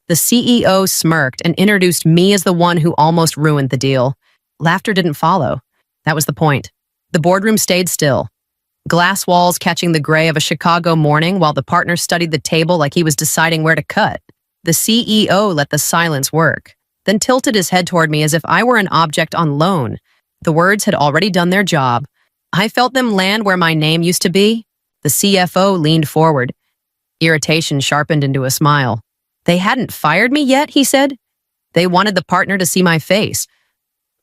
The CEO smirked and introduced me as the one who almost ruined the deal. Laughter didn't follow. That was the point. The boardroom stayed still. Glass walls catching the gray of a Chicago morning while the partner studied the table like he was deciding where to cut. The CEO let the silence work, then tilted his head toward me as if I were an object on loan. The words had already done their job. I felt them land where my name used to be. The CFO leaned forward. Irritation sharpened into a smile. They hadn't fired me yet, he said. They wanted the partner to see my face.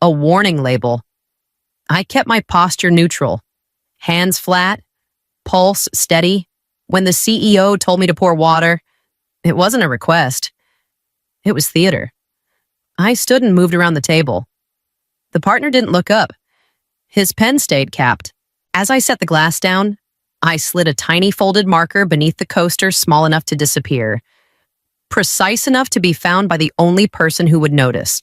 A warning label. I kept my posture neutral. Hands flat, pulse steady. When the CEO told me to pour water, it wasn't a request. It was theater. I stood and moved around the table. The partner didn't look up. His pen stayed capped. As I set the glass down, I slid a tiny folded marker beneath the coaster small enough to disappear, precise enough to be found by the only person who would notice.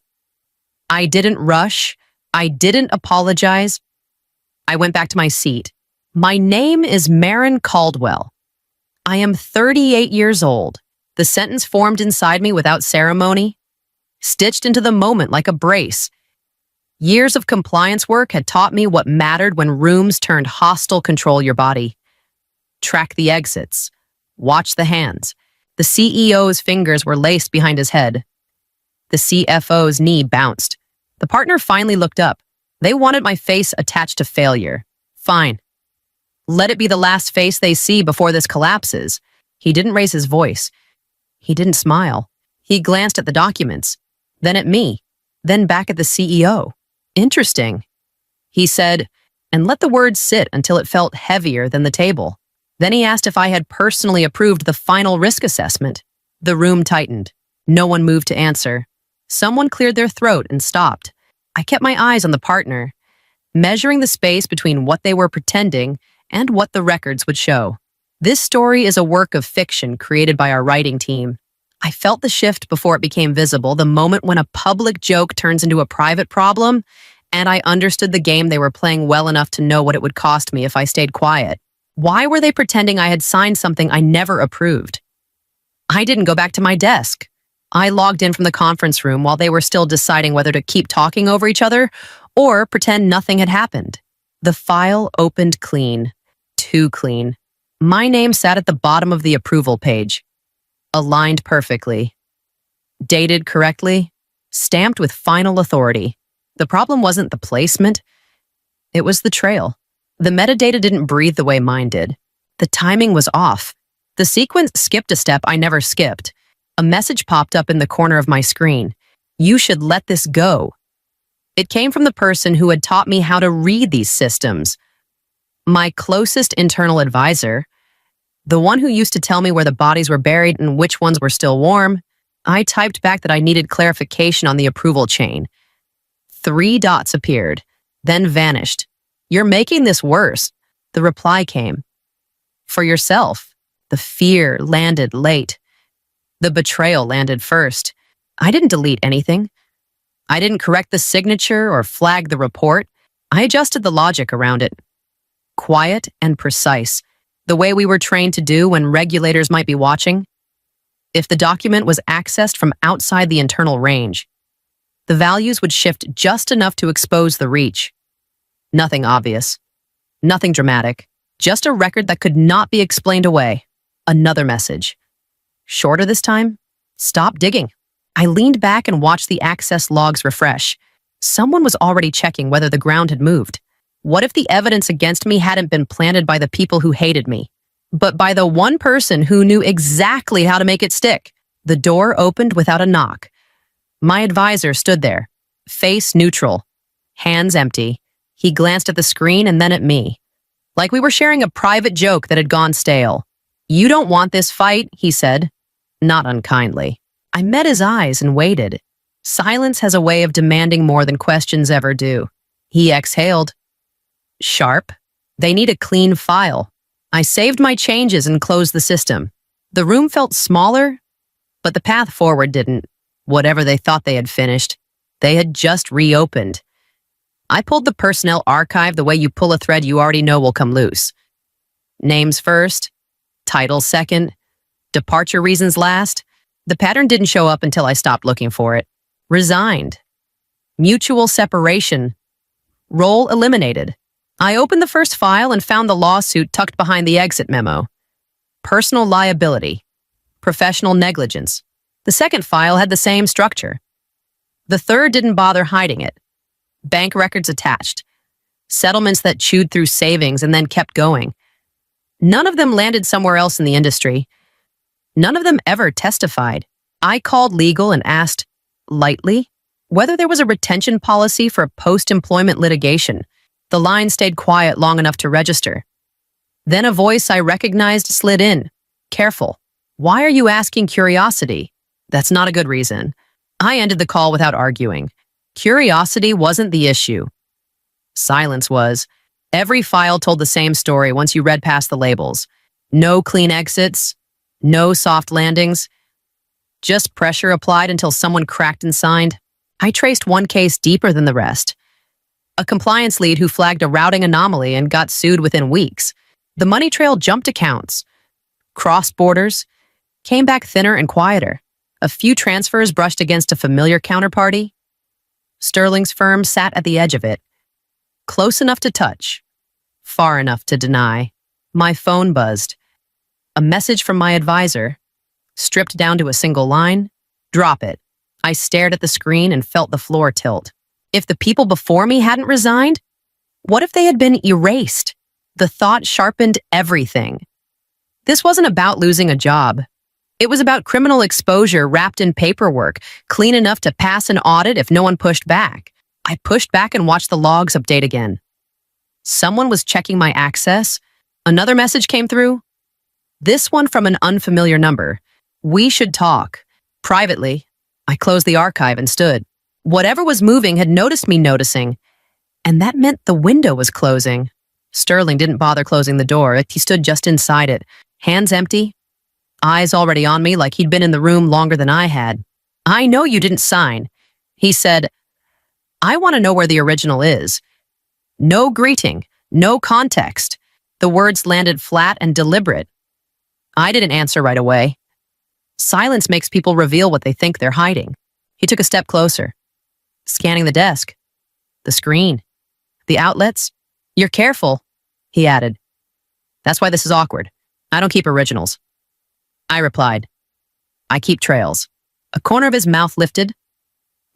I didn't rush. I didn't apologize. I went back to my seat. My name is Marin Caldwell. I am 38 years old. The sentence formed inside me without ceremony, stitched into the moment like a brace. Years of compliance work had taught me what mattered when rooms turned hostile. Control your body. Track the exits. Watch the hands. The CEO's fingers were laced behind his head. The CFO's knee bounced. The partner finally looked up. They wanted my face attached to failure. Fine. Let it be the last face they see before this collapses. He didn't raise his voice. He didn't smile. He glanced at the documents, then at me, then back at the CEO. Interesting, he said, and let the words sit until it felt heavier than the table. Then he asked if I had personally approved the final risk assessment. The room tightened. No one moved to answer. Someone cleared their throat and stopped. I kept my eyes on the partner, measuring the space between what they were pretending and what the records would show. This story is a work of fiction created by our writing team. I felt the shift before it became visible, the moment when a public joke turns into a private problem, and I understood the game they were playing well enough to know what it would cost me if I stayed quiet. Why were they pretending I had signed something I never approved? I didn't go back to my desk. I logged in from the conference room while they were still deciding whether to keep talking over each other or pretend nothing had happened. The file opened clean. Too clean. My name sat at the bottom of the approval page. Aligned perfectly. Dated correctly. Stamped with final authority. The problem wasn't the placement. It was the trail. The metadata didn't breathe the way mine did. The timing was off. The sequence skipped a step I never skipped. A message popped up in the corner of my screen. You should let this go. It came from the person who had taught me how to read these systems. My closest internal advisor, the one who used to tell me where the bodies were buried and which ones were still warm. I typed back that I needed clarification on the approval chain. 3 dots appeared, then vanished. You're making this worse. The reply came. For yourself. The fear landed late. The betrayal landed first. I didn't delete anything. I didn't correct the signature or flag the report. I adjusted the logic around it. Quiet and precise, the way we were trained to do when regulators might be watching. If the document was accessed from outside the internal range, the values would shift just enough to expose the reach. Nothing obvious. Nothing dramatic. Just a record that could not be explained away. Another message. Shorter this time? Stop digging. I leaned back and watched the access logs refresh. Someone was already checking whether the ground had moved. What if the evidence against me hadn't been planted by the people who hated me, but by the one person who knew exactly how to make it stick? The door opened without a knock. My advisor stood there, face neutral, hands empty. He glanced at the screen and then at me, like we were sharing a private joke that had gone stale. You don't want this fight, he said, not unkindly. I met his eyes and waited. Silence has a way of demanding more than questions ever do. He exhaled. Sharp. They need a clean file. I saved my changes and closed the system. The room felt smaller, but the path forward didn't. Whatever they thought they had finished, they had just reopened. I pulled the personnel archive the way you pull a thread you already know will come loose. Names first, titles second, departure reasons last. The pattern didn't show up until I stopped looking for it. Resigned. Mutual separation. Role eliminated. I opened the first file and found the lawsuit tucked behind the exit memo. Personal liability. Professional negligence. The second file had the same structure. The third didn't bother hiding it. Bank records attached. Settlements that chewed through savings and then kept going. None of them landed somewhere else in the industry. None of them ever testified. I called legal and asked, lightly, whether there was a retention policy for post-employment litigation. The line stayed quiet long enough to register. Then a voice I recognized slid in. Careful. Why are you asking curiosity? That's not a good reason. I ended the call without arguing. Curiosity wasn't the issue. Silence was. Every file told the same story once you read past the labels. No clean exits, no soft landings, just pressure applied until someone cracked and signed. I traced one case deeper than the rest. A compliance lead who flagged a routing anomaly and got sued within weeks. The money trail jumped accounts, crossed borders, came back thinner and quieter. A few transfers brushed against a familiar counterparty. Sterling's firm sat at the edge of it. Close enough to touch, far enough to deny. My phone buzzed. A message from my advisor, stripped down to a single line. Drop it. I stared at the screen and felt the floor tilt. If the people before me hadn't resigned, what if they had been erased? The thought sharpened everything. This wasn't about losing a job. It was about criminal exposure wrapped in paperwork, clean enough to pass an audit if no one pushed back. I pushed back and watched the logs update again. Someone was checking my access. Another message came through. This one from an unfamiliar number. We should talk. Privately, I closed the archive and stood. Whatever was moving had noticed me noticing, and that meant the window was closing. Sterling didn't bother closing the door. He stood just inside it, hands empty, eyes already on me like he'd been in the room longer than I had. I know you didn't sign. He said, I want to know where the original is. No greeting, no context. The words landed flat and deliberate. I didn't answer right away. Silence makes people reveal what they think they're hiding. He took a step closer, scanning the desk, the screen, the outlets. You're careful, he added. That's why this is awkward. I don't keep originals. I replied, I keep trails. A corner of his mouth lifted,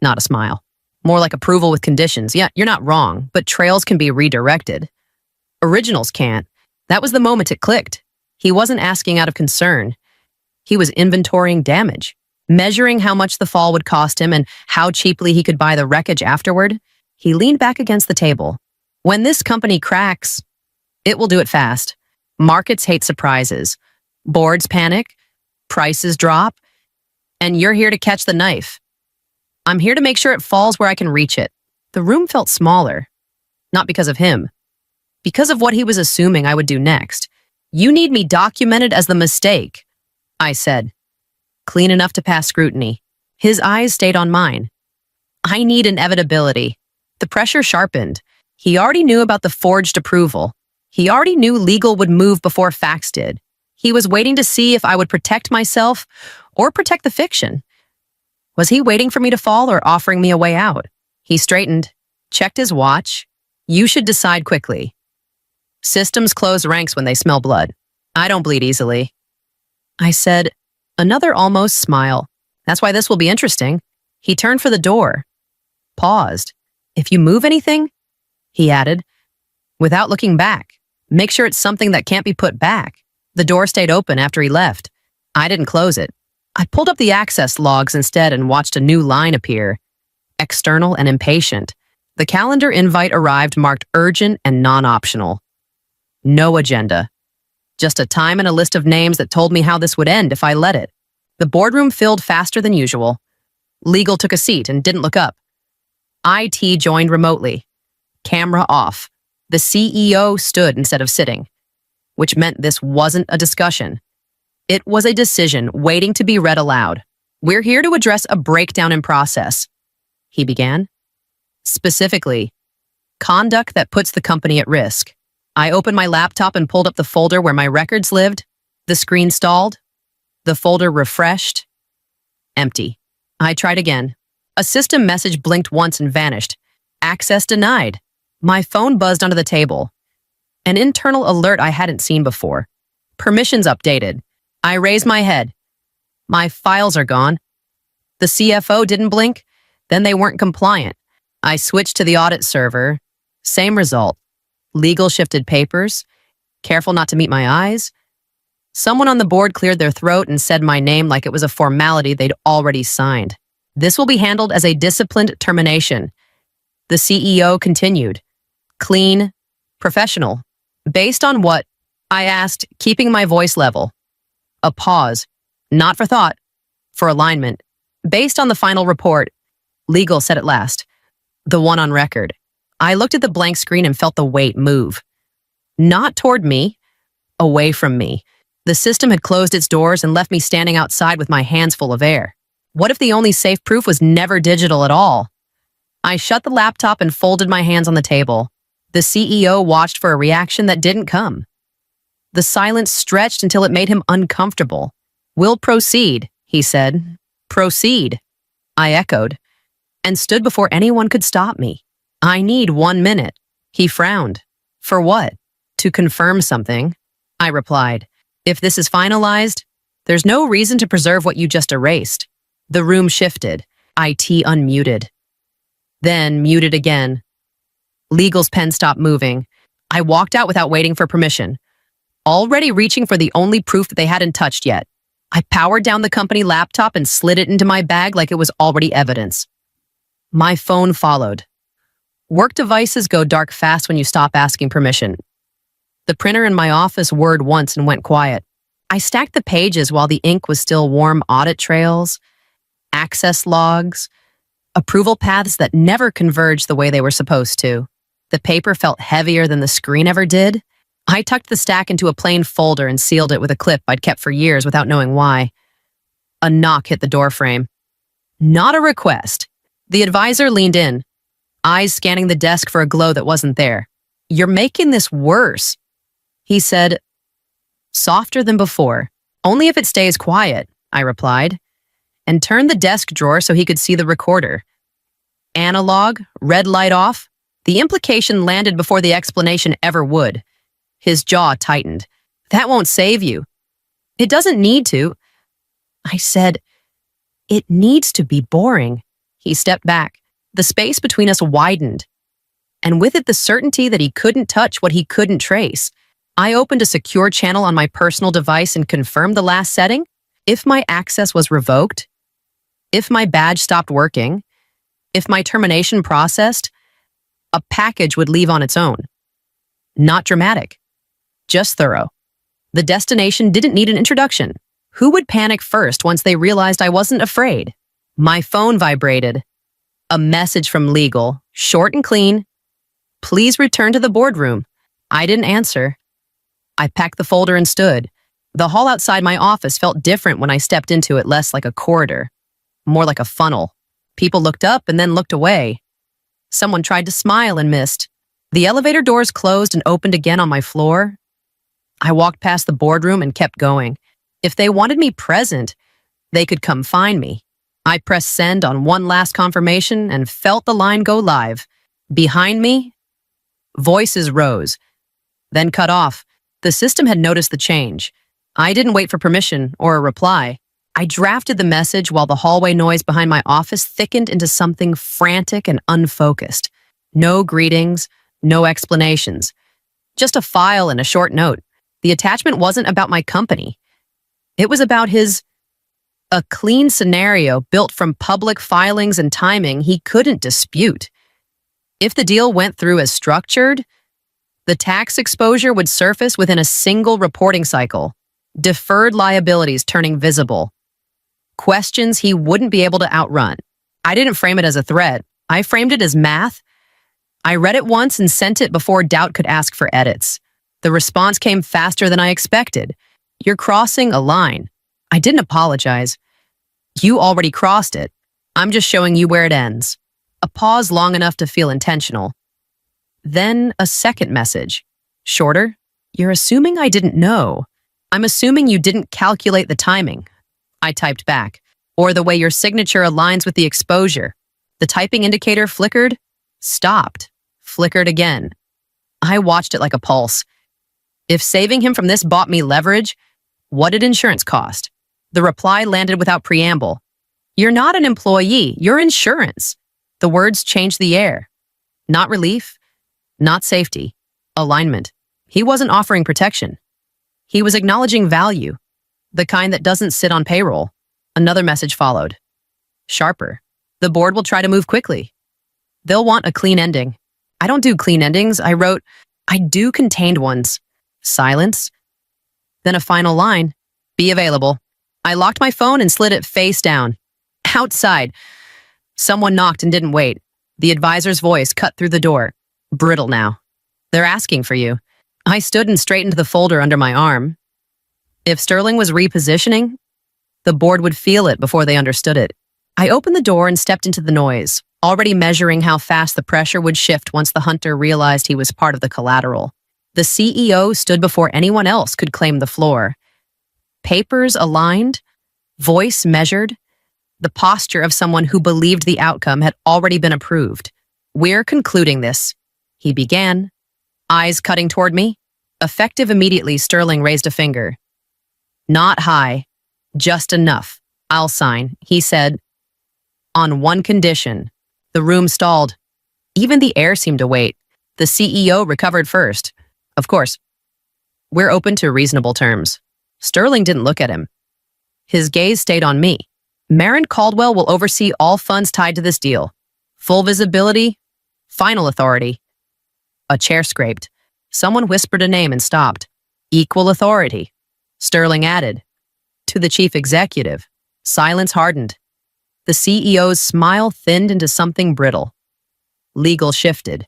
not a smile. More like approval with conditions. Yeah, you're not wrong, but trails can be redirected. Originals can't. That was the moment it clicked. He wasn't asking out of concern. He was inventorying damage, measuring how much the fall would cost him and how cheaply he could buy the wreckage afterward. He leaned back against the table. When this company cracks, it will do it fast. Markets hate surprises. Boards panic. Prices drop. And you're here to catch the knife. I'm here to make sure it falls where I can reach it. The room felt smaller. Not because of him. Because of what he was assuming I would do next. You need me documented as the mistake, I said. Clean enough to pass scrutiny. His eyes stayed on mine. I need inevitability. The pressure sharpened. He already knew about the forged approval. He already knew legal would move before facts did. He was waiting to see if I would protect myself or protect the fiction. Was he waiting for me to fall or offering me a way out? He straightened, checked his watch. You should decide quickly. Systems close ranks when they smell blood. I don't bleed easily. I said, another almost smile. That's why this will be interesting. He turned for the door. Paused. If you move anything, he added, without looking back, make sure it's something that can't be put back. The door stayed open after he left. I didn't close it. I pulled up the access logs instead and watched a new line appear. External and impatient. The calendar invite arrived marked urgent and non-optional. No agenda. Just a time and a list of names that told me how this would end if I let it. The boardroom filled faster than usual. Legal took a seat and didn't look up. IT joined remotely. Camera off. The CEO stood instead of sitting, which meant this wasn't a discussion. It was a decision waiting to be read aloud. We're here to address a breakdown in process, he began. Specifically, conduct that puts the company at risk. I opened my laptop and pulled up the folder where my records lived. The screen stalled. The folder refreshed. Empty. I tried again. A system message blinked once and vanished. Access denied. My phone buzzed onto the table. An internal alert I hadn't seen before. Permissions updated. I raised my head. My files are gone. The CFO didn't blink. Then they weren't compliant. I switched to the audit server. Same result. Legal shifted papers. Careful not to meet my eyes. Someone on the board cleared their throat and said my name like it was a formality they'd already signed. This will be handled as a disciplined termination. The CEO continued. Clean, professional. Based on what? I asked, keeping my voice level. A pause. Not for thought. For alignment. Based on the final report. Legal said at last. The one on record. I looked at the blank screen and felt the weight move. Not toward me. Away from me. The system had closed its doors and left me standing outside with my hands full of air. What if the only safe proof was never digital at all? I shut the laptop and folded my hands on the table. The CEO watched for a reaction that didn't come. The silence stretched until it made him uncomfortable. We'll proceed, he said. Proceed, I echoed, and stood before anyone could stop me. I need 1 minute. He frowned. For what? To confirm something, I replied. If this is finalized, there's no reason to preserve what you just erased. The room shifted. IT unmuted. Then muted again. Legal's pen stopped moving. I walked out without waiting for permission, already reaching for the only proof that they hadn't touched yet. I powered down the company laptop and slid it into my bag like it was already evidence. My phone followed. Work devices go dark fast when you stop asking permission. The printer in my office whirred once and went quiet. I stacked the pages while the ink was still warm. Audit trails, access logs, approval paths that never converged the way they were supposed to. The paper felt heavier than the screen ever did. I tucked the stack into a plain folder and sealed it with a clip I'd kept for years without knowing why. A knock hit the doorframe. Not a request. The advisor leaned in, eyes scanning the desk for a glow that wasn't there. You're making this worse, he said, softer than before. Only if it stays quiet, I replied, and turned the desk drawer so he could see the recorder. Analog, red light off. The implication landed before the explanation ever would. His jaw tightened. That won't save you. It doesn't need to. I said, it needs to be boring. He stepped back. The space between us widened, and with it the certainty that he couldn't touch what he couldn't trace. I opened a secure channel on my personal device and confirmed the last setting. If my access was revoked, if my badge stopped working, if my termination processed, a package would leave on its own. Not dramatic, just thorough. The destination didn't need an introduction. Who would panic first once they realized I wasn't afraid? My phone vibrated. A message from legal, short and clean. Please return to the boardroom. I didn't answer. I packed the folder and stood. The hall outside my office felt different when I stepped into it, less like a corridor, more like a funnel. People looked up and then looked away. Someone tried to smile and missed. The elevator doors closed and opened again on my floor. I walked past the boardroom and kept going. If they wanted me present, they could come find me. I pressed send on one last confirmation and felt the line go live. Behind me, voices rose, then cut off. The system had noticed the change. I didn't wait for permission or a reply. I drafted the message while the hallway noise behind my office thickened into something frantic and unfocused. No greetings, no explanations. Just a file and a short note. The attachment wasn't about my company. It was about a clean scenario built from public filings and timing he couldn't dispute. If the deal went through as structured, the tax exposure would surface within a single reporting cycle. Deferred liabilities turning visible. Questions he wouldn't be able to outrun. I didn't frame it as a threat. I framed it as math. I read it once and sent it before doubt could ask for edits. The response came faster than I expected. You're crossing a line. I didn't apologize. You already crossed it. I'm just showing you where it ends. A pause long enough to feel intentional. Then a second message. Shorter. You're assuming I didn't know. I'm assuming you didn't calculate the timing. I typed back. or the way your signature aligns with the exposure. The typing indicator flickered, stopped, flickered again. I watched it like a pulse. If saving him from this bought me leverage, what did insurance cost? The reply landed without preamble. You're not an employee, you're insurance. The words changed the air. Not relief, not safety, alignment. He wasn't offering protection. He was acknowledging value, the kind that doesn't sit on payroll. Another message followed. Sharper. The board will try to move quickly. They'll want a clean ending. I don't do clean endings, I wrote. I do contained ones. Silence. Then a final line. Be available. I locked my phone and slid it face down. Outside. Someone knocked and didn't wait. The advisor's voice cut through the door. Brittle now. They're asking for you. I stood and straightened the folder under my arm. If Sterling was repositioning, the board would feel it before they understood it. I opened the door and stepped into the noise, already measuring how fast the pressure would shift once the hunter realized he was part of the collateral. The CEO stood before anyone else could claim the floor. Papers aligned, voice measured, the posture of someone who believed the outcome had already been approved. We're concluding this, he began, eyes cutting toward me. Effective immediately, Sterling raised a finger. Not high, just enough. I'll sign, he said. On one condition. The room stalled. Even the air seemed to wait. The CEO recovered first. Of course. We're open to reasonable terms. Sterling didn't look at him. His gaze stayed on me. Marin Caldwell will oversee all funds tied to this deal. Full visibility, final authority. A chair scraped. Someone whispered a name and stopped. Equal authority. Sterling added. To the chief executive. Silence hardened. The CEO's smile thinned into something brittle. Legal shifted.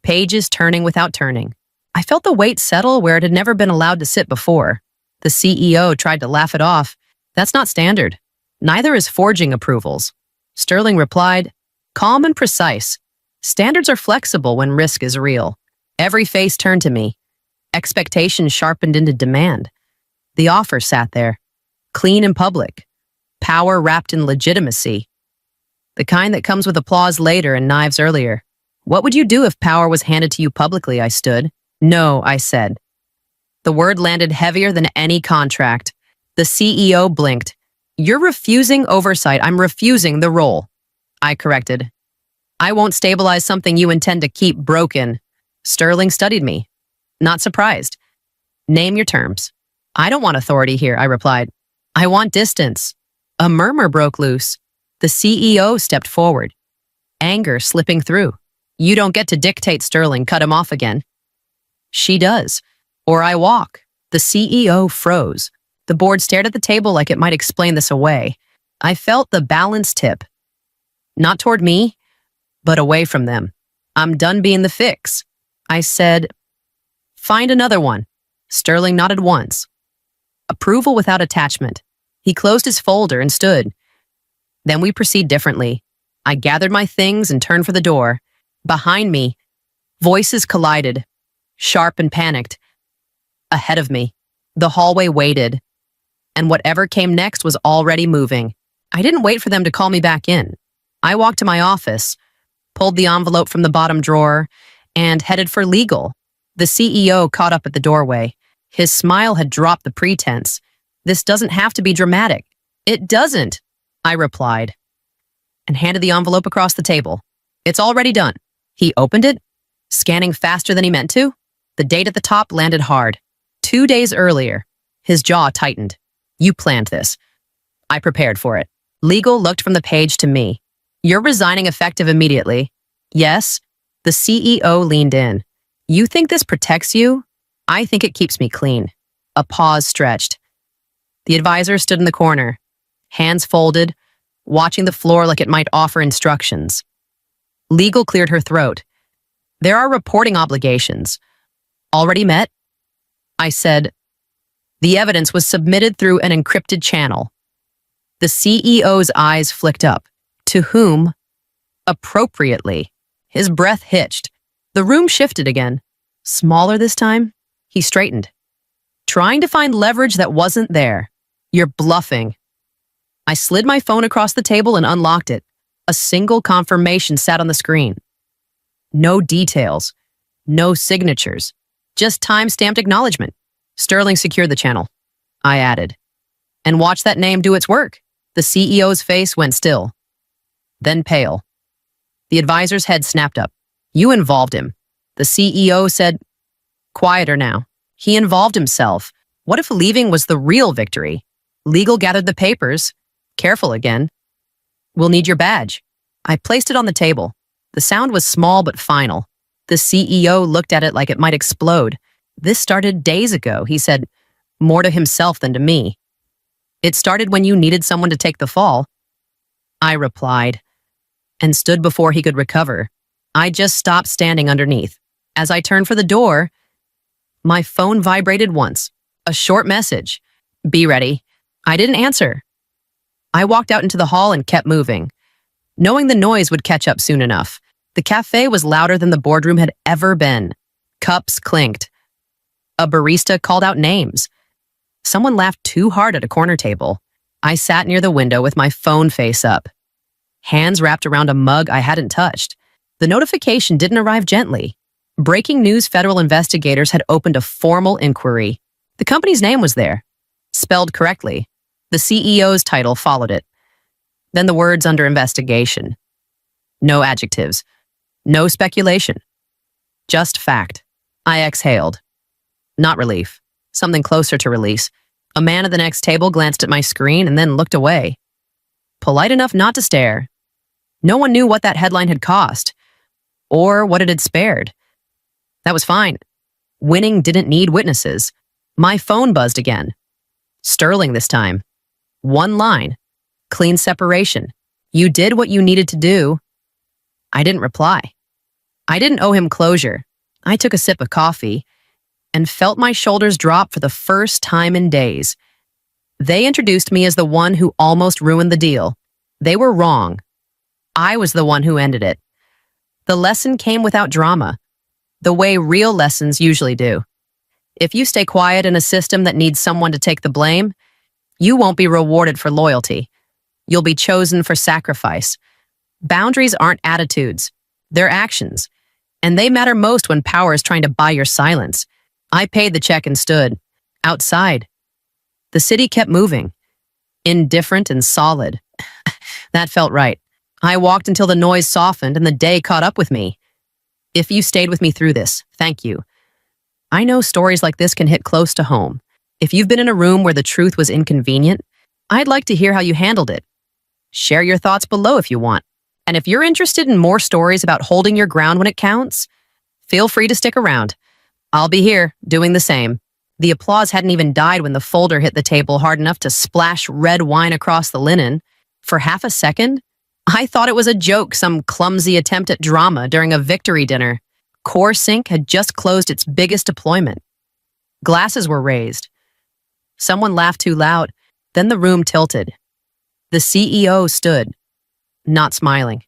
Pages turning without turning. I felt the weight settle where it had never been allowed to sit before. The CEO tried to laugh it off. That's not standard. Neither is forging approvals. Sterling replied, calm and precise. Standards are flexible when risk is real. Every face turned to me. Expectations sharpened into demand. The offer sat there, clean and public. Power wrapped in legitimacy. The kind that comes with applause later and knives earlier. What would you do if power was handed to you publicly? I stood. No, I said. The word landed heavier than any contract. The CEO blinked. You're refusing oversight. I'm refusing the role. I corrected. I won't stabilize something you intend to keep broken. Sterling studied me. Not surprised. Name your terms. I don't want authority here, I replied. I want distance. A murmur broke loose. The CEO stepped forward. Anger slipping through. You don't get to dictate, Sterling. Cut him off again. She does. Or I walk. The CEO froze. The board stared at the table like it might explain this away. I felt the balance tip. Not toward me, but away from them. I'm done being the fix. I said, find another one. Sterling nodded once. Approval without attachment. He closed his folder and stood. Then we proceed differently. I gathered my things and turned for the door. Behind me, voices collided, sharp and panicked. Ahead of me, the hallway waited. And whatever came next was already moving. I didn't wait for them to call me back in. I walked to my office, pulled the envelope from the bottom drawer, and headed for legal. The CEO caught up at the doorway. His smile had dropped the pretense. This doesn't have to be dramatic. It doesn't, I replied, and handed the envelope across the table. It's already done. He opened it, scanning faster than he meant to. The date at the top landed hard. 2 days earlier. His jaw tightened. You planned this. I prepared for it. Legal looked from the page to me. You're resigning effective immediately. Yes. The CEO leaned in. You think this protects you? I think it keeps me clean. A pause stretched. The advisor stood in the corner, hands folded, watching the floor like it might offer instructions. Legal cleared her throat. There are reporting obligations. Already met? I said, the evidence was submitted through an encrypted channel. The CEO's eyes flicked up. To whom? Appropriately. His breath hitched. The room shifted again. Smaller this time? He straightened. Trying to find leverage that wasn't there. You're bluffing. I slid my phone across the table and unlocked it. A single confirmation sat on the screen. No details, no signatures, just time-stamped acknowledgement. Sterling secured the channel, I added. And watch that name do its work. The CEO's face went still, then pale. The advisor's head snapped up. You involved him. The CEO said, quieter now. He involved himself. What if leaving was the real victory? Legal gathered the papers. Careful again. We'll need your badge. I placed it on the table. The sound was small but final. The CEO looked at it like it might explode. This started days ago, he said, more to himself than to me. It started when you needed someone to take the fall. I replied, and stood before he could recover. I just stopped standing underneath. As I turned for the door, my phone vibrated once. A short message. Be ready. I didn't answer. I walked out into the hall and kept moving, knowing the noise would catch up soon enough. The cafe was louder than the boardroom had ever been. Cups clinked. A barista called out names. Someone laughed too hard at a corner table. I sat near the window with my phone face up, hands wrapped around a mug I hadn't touched. The notification didn't arrive gently. Breaking news: federal investigators had opened a formal inquiry. The company's name was there, spelled correctly. The CEO's title followed it. Then the words under investigation. No adjectives. No speculation. Just fact. I exhaled. Not relief. Something closer to release. A man at the next table glanced at my screen and then looked away. Polite enough not to stare. No one knew what that headline had cost, or what it had spared. That was fine. Winning didn't need witnesses. My phone buzzed again. Sterling this time. One line. Clean separation. You did what you needed to do. I didn't reply. I didn't owe him closure. I took a sip of coffee and felt my shoulders drop for the first time in days. They introduced me as the one who almost ruined the deal. They were wrong. I was the one who ended it. The lesson came without drama, the way real lessons usually do. If you stay quiet in a system that needs someone to take the blame, you won't be rewarded for loyalty. You'll be chosen for sacrifice. Boundaries aren't attitudes, they're actions. And they matter most when power is trying to buy your silence. I paid the check and stood outside. The city kept moving, indifferent and solid. That felt right. I walked until the noise softened and the day caught up with me. If you stayed with me through this, thank you. I know stories like this can hit close to home. If you've been in a room where the truth was inconvenient, I'd like to hear how you handled it. Share your thoughts below if you want. And if you're interested in more stories about holding your ground when it counts, feel free to stick around. I'll be here, doing the same. The applause hadn't even died when the folder hit the table hard enough to splash red wine across the linen. For half a second, I thought it was a joke, some clumsy attempt at drama during a victory dinner. Core Sync had just closed its biggest deployment. Glasses were raised. Someone laughed too loud. Then the room tilted. The CEO stood, not smiling,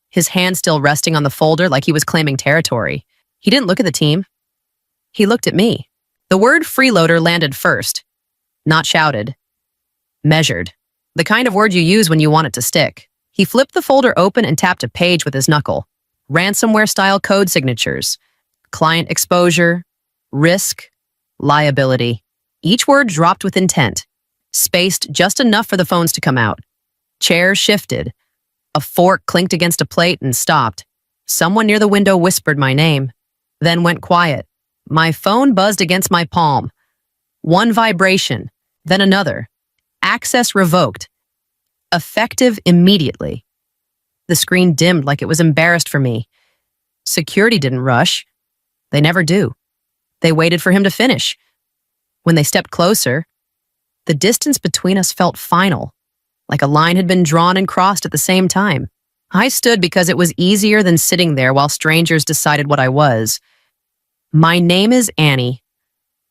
his hand still resting on the folder like he was claiming territory. He didn't look at the team. He looked at me. The word freeloader landed first, not shouted, measured, the kind of word you use when you want it to stick. He flipped the folder open and tapped a page with his knuckle. Ransomware-style code signatures, client exposure, risk, liability. Each word dropped with intent, spaced just enough for the phones to come out. Chairs shifted. A fork clinked against a plate and stopped. Someone near the window whispered my name, then went quiet. My phone buzzed against my palm. One vibration, then another. Access revoked. Effective immediately. The screen dimmed like it was embarrassed for me. Security didn't rush. They never do. They waited for him to finish. When they stepped closer, the distance between us felt final, like a line had been drawn and crossed at the same time. I stood because it was easier than sitting there while strangers decided what I was. My name is Annie.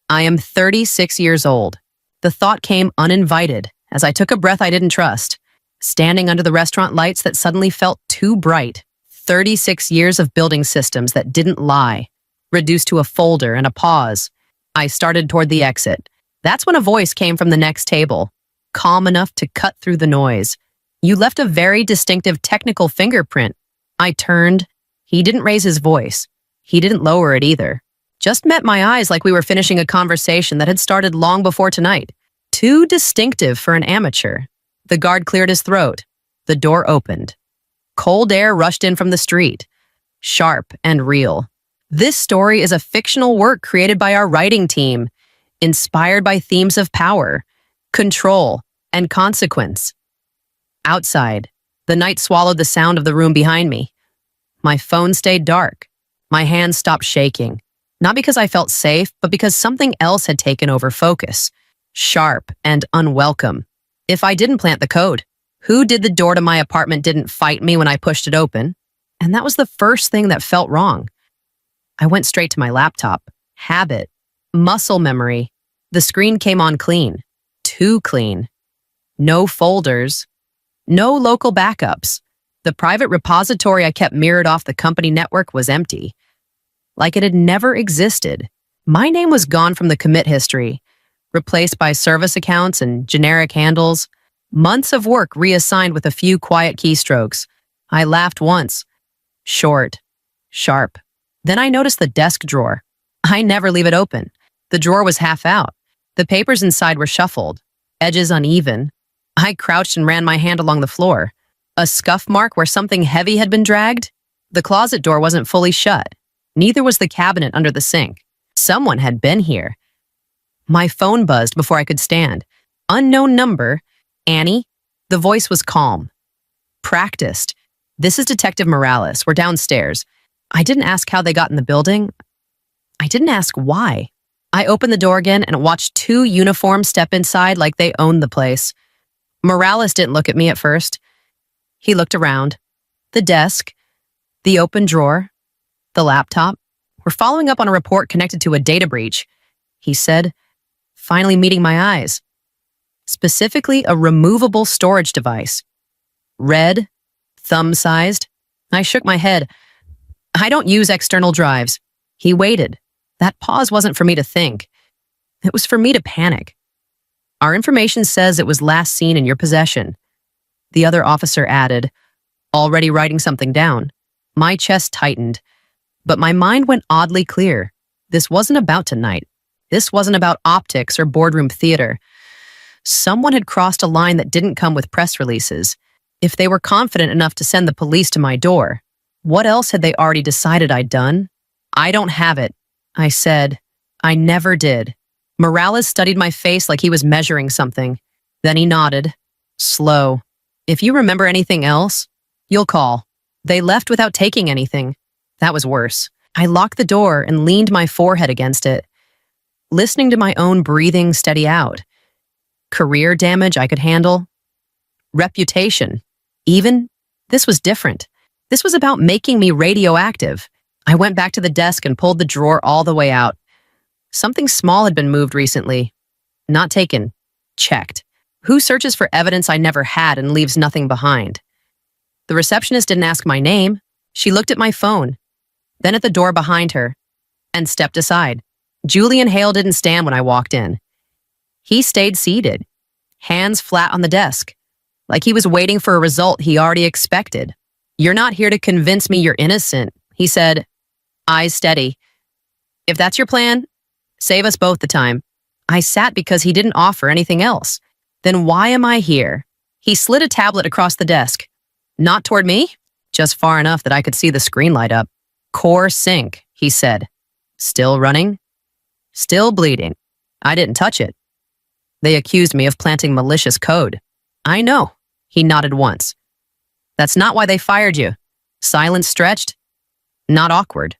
I am 36 years old. The thought came uninvited as I took a breath I didn't trust, standing under the restaurant lights that suddenly felt too bright. 36 years of building systems that didn't lie, reduced to a folder and a pause. I started toward the exit. That's when a voice came from the next table. calm enough to cut through the noise. You left a very distinctive technical fingerprint. I turned. He didn't raise his voice. He didn't lower it either. Just met my eyes like we were finishing a conversation that had started long before tonight. Too distinctive for an amateur. The guard cleared his throat. The door opened. Cold air rushed in from the street. Sharp and real. This story is a fictional work created by our writing team, inspired by themes of power, control, and consequence. Outside, the night swallowed the sound of the room behind me. My phone stayed dark. My hands stopped shaking. Not because I felt safe, but because something else had taken over focus. Sharp and unwelcome. If I didn't plant the code, who did the door to my apartment didn't fight me when I pushed it open? And that was the first thing that felt wrong. I went straight to my laptop. Habit. Muscle memory. The screen came on clean. Too clean. No folders. No local backups. The private repository I kept mirrored off the company network was empty. Like it had never existed. My name was gone from the commit history, replaced by service accounts and generic handles. Months of work reassigned with a few quiet keystrokes. I laughed once. Short. Sharp. Then I noticed the desk drawer. I never leave it open. The drawer was half out. The papers inside were shuffled, edges uneven. I crouched and ran my hand along the floor. A scuff mark where something heavy had been dragged? The closet door wasn't fully shut. Neither was the cabinet under the sink. Someone had been here. My phone buzzed before I could stand. Unknown number. Annie? The voice was calm. Practiced. This is Detective Morales. We're downstairs. I didn't ask how they got in the building. I didn't ask why. I opened the door again and watched two uniforms step inside like they owned the place. Morales didn't look at me at first. He looked around. The desk. The open drawer. The laptop. We're following up on a report connected to a data breach, he said, finally meeting my eyes. Specifically, a removable storage device. Red, thumb-sized. I shook my head. I don't use external drives. He waited. That pause wasn't for me to think. It was for me to panic. Our information says it was last seen in your possession. The other officer added, already writing something down. My chest tightened, but my mind went oddly clear. This wasn't about tonight. This wasn't about optics or boardroom theater. Someone had crossed a line that didn't come with press releases. If they were confident enough to send the police to my door, what else had they already decided I'd done? I don't have it, I said. I never did. Morales studied my face like he was measuring something. Then he nodded. Slow. If you remember anything else, you'll call. They left without taking anything. That was worse. I locked the door and leaned my forehead against it, listening to my own breathing steady out. Career damage I could handle. Reputation. Even. This was different. This was about making me radioactive. I went back to the desk and pulled the drawer all the way out. Something small had been moved recently. Not taken. Checked. Who searches for evidence I never had and leaves nothing behind? The receptionist didn't ask my name. She looked at my phone, then at the door behind her, and stepped aside. Julian Hale didn't stand when I walked in. He stayed seated, hands flat on the desk, like he was waiting for a result he already expected. You're not here to convince me you're innocent, he said, eyes steady. If that's your plan, save us both the time. I sat because he didn't offer anything else. Then why am I here? He slid a tablet across the desk. Not toward me, just far enough that I could see the screen light up. Core sync, he said. Still running? Still bleeding. I didn't touch it. They accused me of planting malicious code. I know, he nodded once. That's not why they fired you. Silence stretched? Not awkward.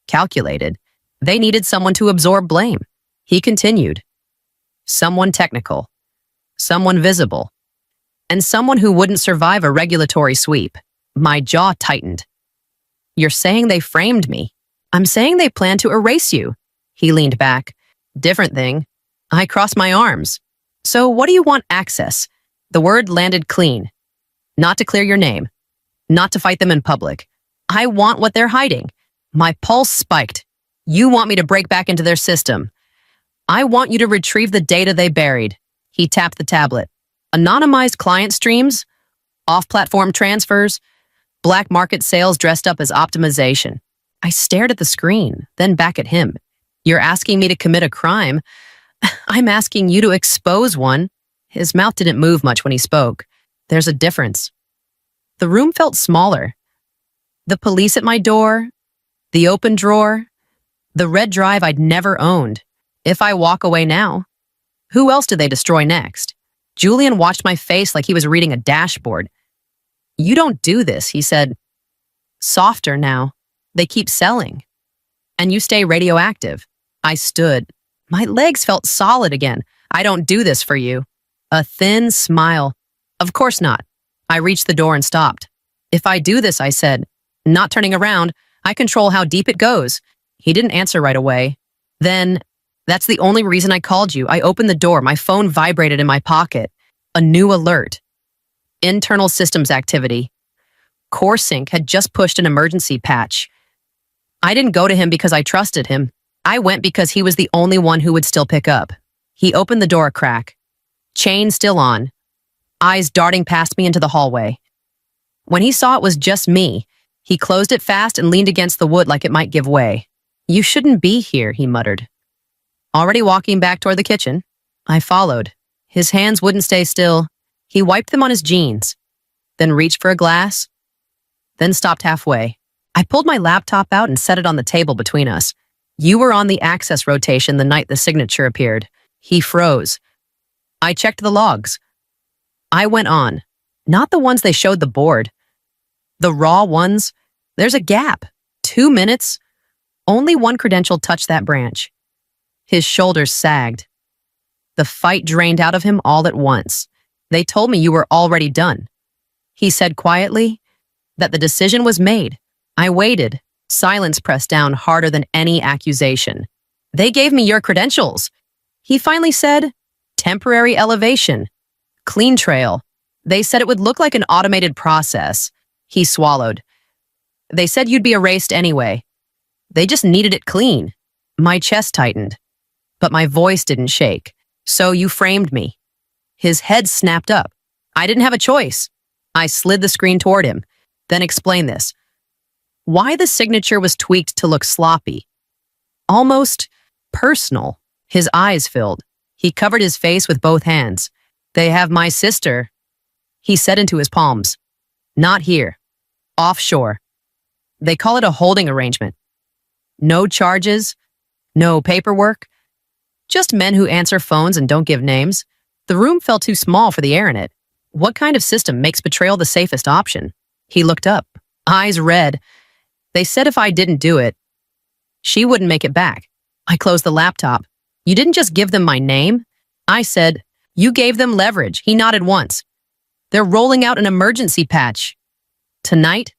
Calculated. They needed someone to absorb blame. He continued. Someone technical. Someone visible. And someone who wouldn't survive a regulatory sweep. My jaw tightened. You're saying they framed me. I'm saying they plan to erase you. He leaned back. Different thing. I crossed my arms. So what do you want access? The word landed clean. Not to clear your name. Not to fight them in public. I want what they're hiding. My pulse spiked. You want me to break back into their system. I want you to retrieve the data they buried. He tapped the tablet. Anonymized client streams, off-platform transfers, black market sales dressed up as optimization. I stared at the screen, then back at him. You're asking me to commit a crime? I'm asking you to expose one. His mouth didn't move much when he spoke. There's a difference. The room felt smaller. The police at my door, the open drawer, the red drive I'd never owned. If I walk away now, who else do they destroy next? Julian watched my face like he was reading a dashboard. You don't do this, he said. Softer now. They keep selling. And you stay radioactive. I stood. My legs felt solid again. I don't do this for you. A thin smile. Of course not. I reached the door and stopped. If I do this, I said, not turning around, I control how deep it goes. He didn't answer right away. Then, that's the only reason I called you. I opened the door. My phone vibrated in my pocket. A new alert. Internal systems activity. CoreSync had just pushed an emergency patch. I didn't go to him because I trusted him. I went because he was the only one who would still pick up. He opened the door a crack. Chain still on. Eyes darting past me into the hallway. When he saw it was just me, he closed it fast and leaned against the wood like it might give way. You shouldn't be here, he muttered. Already walking back toward the kitchen, I followed. His hands wouldn't stay still. He wiped them on his jeans, then reached for a glass, then stopped halfway. I pulled my laptop out and set it on the table between us. You were on the access rotation the night the signature appeared. He froze. I checked the logs. I went on. Not the ones they showed the board. The raw ones. There's a gap. 2 minutes. Only one credential touched that branch. His shoulders sagged. The fight drained out of him all at once. They told me you were already done. He said quietly that the decision was made. I waited. Silence pressed down harder than any accusation. They gave me your credentials. He finally said, temporary elevation. Clean trail. They said it would look like an automated process. He swallowed. They said you'd be erased anyway. They just needed it clean. My chest tightened, but my voice didn't shake. So you framed me. His head snapped up. I didn't have a choice. I slid the screen toward him, then explained this. Why the signature was tweaked to look sloppy. Almost personal. His eyes filled. He covered his face with both hands. They have my sister, he said into his palms. Not here. Offshore. They call it a holding arrangement. No charges, no paperwork, just men who answer phones and don't give names. The room felt too small for the air in it. What kind of system makes betrayal the safest option? He looked up, eyes red. They said if I didn't do it, she wouldn't make it back. I closed the laptop. You didn't just give them my name? I said, you gave them leverage. He nodded once. They're rolling out an emergency patch. Tonight?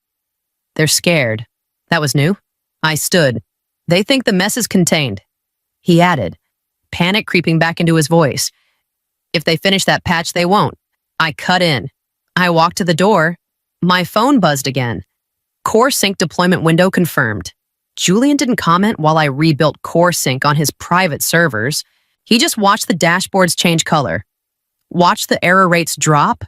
They're scared. That was new. I stood. They think the mess is contained. He added, panic creeping back into his voice. If they finish that patch, they won't. I cut in. I walked to the door. My phone buzzed again. CoreSync deployment window confirmed. Julian didn't comment while I rebuilt CoreSync on his private servers. He just watched the dashboards change color. Watched the error rates drop.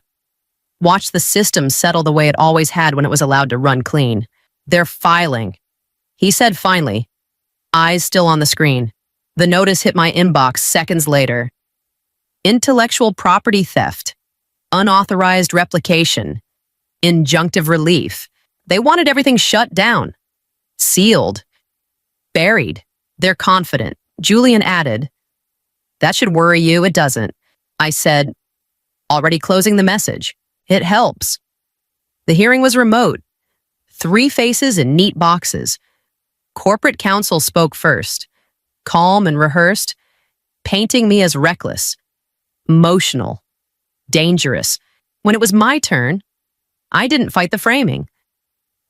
Watched the system settle the way it always had when it was allowed to run clean. They're filing. He said finally, eyes still on the screen. The notice hit my inbox seconds later. Intellectual property theft. Unauthorized replication. Injunctive relief. They wanted everything shut down. Sealed. Buried. They're confident. Julian added, that should worry you, it doesn't. I said, already closing the message. It helps. The hearing was remote. 3 faces in neat boxes. Corporate counsel spoke first, calm and rehearsed, painting me as reckless, emotional, dangerous. When it was my turn, I didn't fight the framing.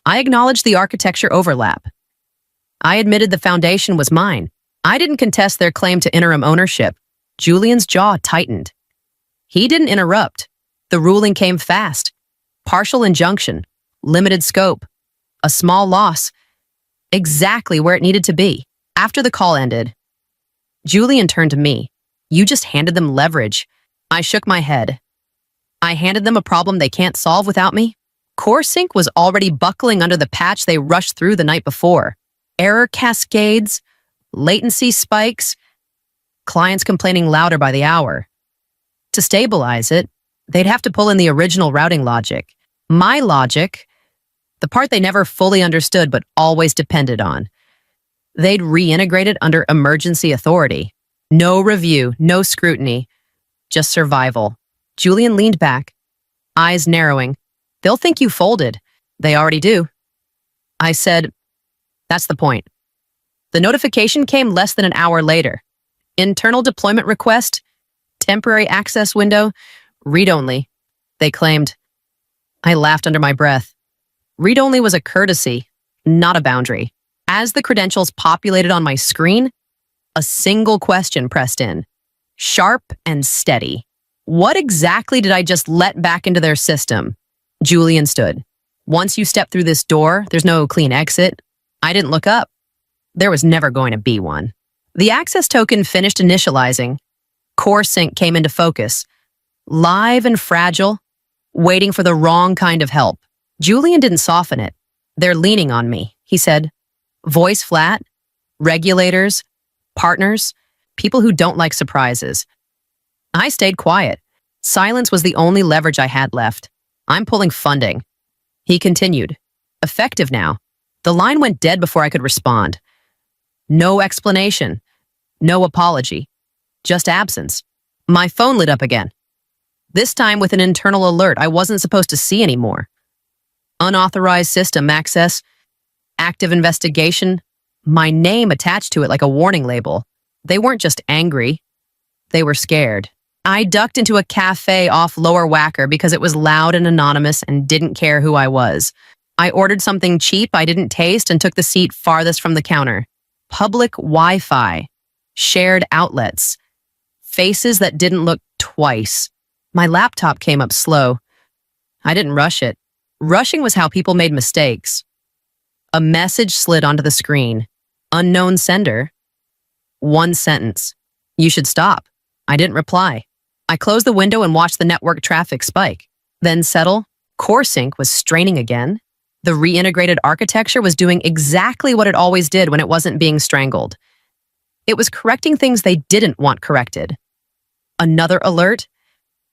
I acknowledged the architecture overlap. I admitted the foundation was mine. I didn't contest their claim to interim ownership. Julian's jaw tightened. He didn't interrupt. The ruling came fast. Partial injunction, limited scope, a small loss, exactly where it needed to be. After the call ended, Julian turned to me. You just handed them leverage. I shook my head. I handed them a problem they can't solve without me. Core Sync was already buckling under the patch they rushed through the night before. Error cascades, latency spikes, clients complaining louder by the hour. To stabilize it, they'd have to pull in the original routing logic. My logic, the part they never fully understood but always depended on. They'd reintegrate it under emergency authority. No review, no scrutiny, just survival. Julian leaned back, eyes narrowing. They'll think you folded. They already do. I said, that's the point. The notification came less than an hour later. Internal deployment request, temporary access window, read-only. They claimed. I laughed under my breath. Read-only was a courtesy, not a boundary. As the credentials populated on my screen, a single question pressed in. Sharp and steady. What exactly did I just let back into their system? Julian stood. Once you step through this door, there's no clean exit. I didn't look up. There was never going to be one. The access token finished initializing. Core Sync came into focus. Live and fragile, waiting for the wrong kind of help. Julian didn't soften it. They're leaning on me, he said. Voice flat, regulators, partners, people who don't like surprises. I stayed quiet. Silence was the only leverage I had left. I'm pulling funding. He continued. Effective now. The line went dead before I could respond. No explanation. No apology. Just absence. My phone lit up again. This time with an internal alert I wasn't supposed to see anymore. Unauthorized system access. Active investigation. My name attached to it like a warning label. They weren't just angry. They were scared. I ducked into a cafe off Lower Wacker because it was loud and anonymous and didn't care who I was. I ordered something cheap I didn't taste and took the seat farthest from the counter. Public Wi-Fi. Shared outlets. Faces that didn't look twice. My laptop came up slow. I didn't rush it. Rushing was how people made mistakes. A message slid onto the screen. Unknown sender. One sentence. You should stop. I didn't reply. I closed the window and watched the network traffic spike. Then settle. Core Sync was straining again. The reintegrated architecture was doing exactly what it always did when it wasn't being strangled. It was correcting things they didn't want corrected. Another alert,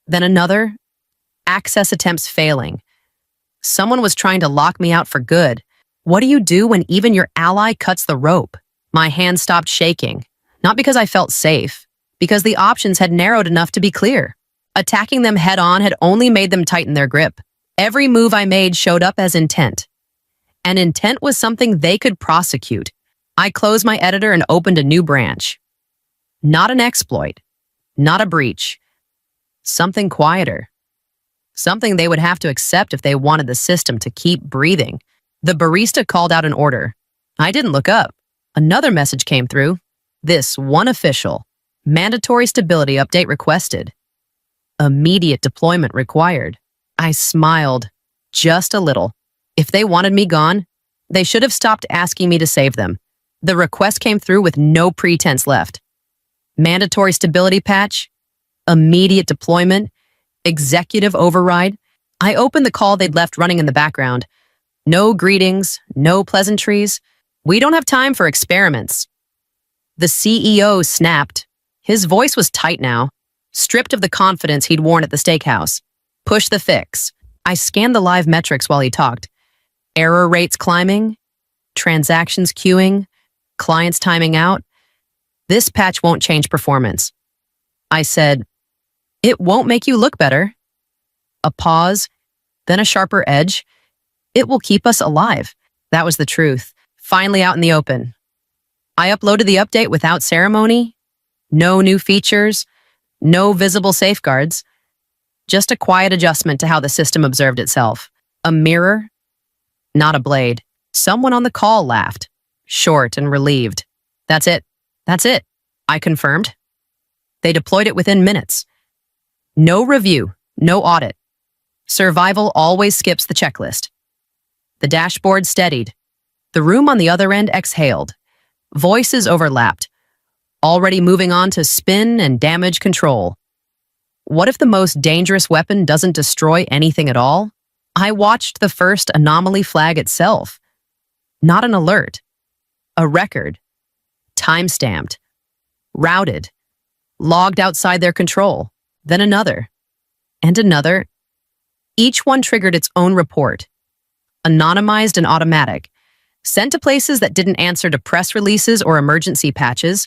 then another. Access attempts failing. Someone was trying to lock me out for good. What do you do when even your ally cuts the rope? My hand stopped shaking, not because I felt safe, because the options had narrowed enough to be clear. Attacking them head-on had only made them tighten their grip. Every move I made showed up as intent. And intent was something they could prosecute. I closed my editor and opened a new branch. Not an exploit. Not a breach. Something quieter. Something they would have to accept if they wanted the system to keep breathing. The barista called out an order. I didn't look up. Another message came through. This one official. Mandatory stability update requested. Immediate deployment required. I smiled. Just a little. If they wanted me gone, they should have stopped asking me to save them. The request came through with no pretense left. Mandatory stability patch. Immediate deployment. Executive override. I opened the call they'd left running in the background. No greetings, no pleasantries. We don't have time for experiments. The CEO snapped. His voice was tight now, stripped of the confidence he'd worn at the steakhouse. Push the fix. I scanned the live metrics while he talked. Error rates climbing, transactions queuing, clients timing out. This patch won't change performance. I said, it won't make you look better. A pause, then a sharper edge. It will keep us alive. That was the truth. Finally out in the open. I uploaded the update without ceremony. No new features. No visible safeguards. Just a quiet adjustment to how the system observed itself. A mirror, not a blade. Someone on the call laughed, short and relieved. That's it. That's it. I confirmed. They deployed it within minutes. No review, no audit. Survival always skips the checklist. The dashboard steadied. The room on the other end exhaled. Voices overlapped, already moving on to spin and damage control. What if the most dangerous weapon doesn't destroy anything at all? I watched the first anomaly flag itself. Not an alert. A record. Time-stamped. Routed. Logged outside their control. Then another. And another. Each one triggered its own report. Anonymized and automatic. Sent to places that didn't answer to press releases or emergency patches.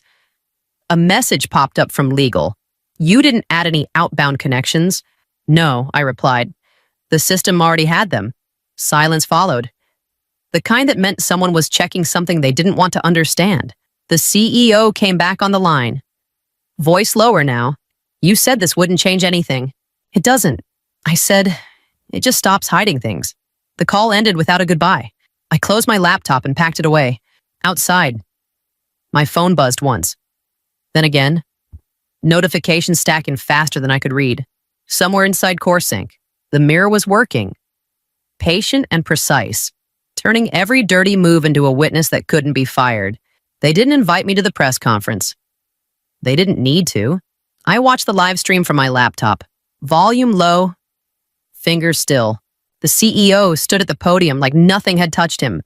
A message popped up from legal. You didn't add any outbound connections. No, I replied. The system already had them. Silence followed. The kind that meant someone was checking something they didn't want to understand. The CEO came back on the line. Voice lower now. You said this wouldn't change anything. It doesn't. I said, it just stops hiding things. The call ended without a goodbye. I closed my laptop and packed it away. Outside. My phone buzzed once. Then again. Notifications stacking faster than I could read. Somewhere inside CoreSync. The mirror was working. Patient and precise. Turning every dirty move into a witness that couldn't be fired. They didn't invite me to the press conference. They didn't need to. I watched the live stream from my laptop. Volume low. Fingers still. The CEO stood at the podium like nothing had touched him.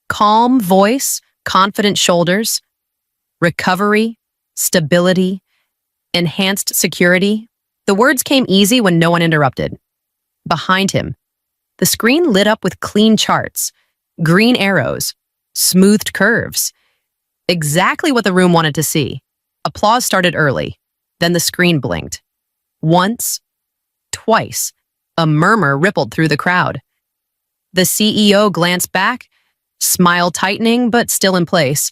Calm voice, confident shoulders. Recovery, stability, enhanced security. The words came easy when no one interrupted. Behind him, the screen lit up with clean charts, green arrows, smoothed curves. Exactly what the room wanted to see. Applause started early. Then the screen blinked. Once, twice, a murmur rippled through the crowd. The CEO glanced back, smile tightening but still in place.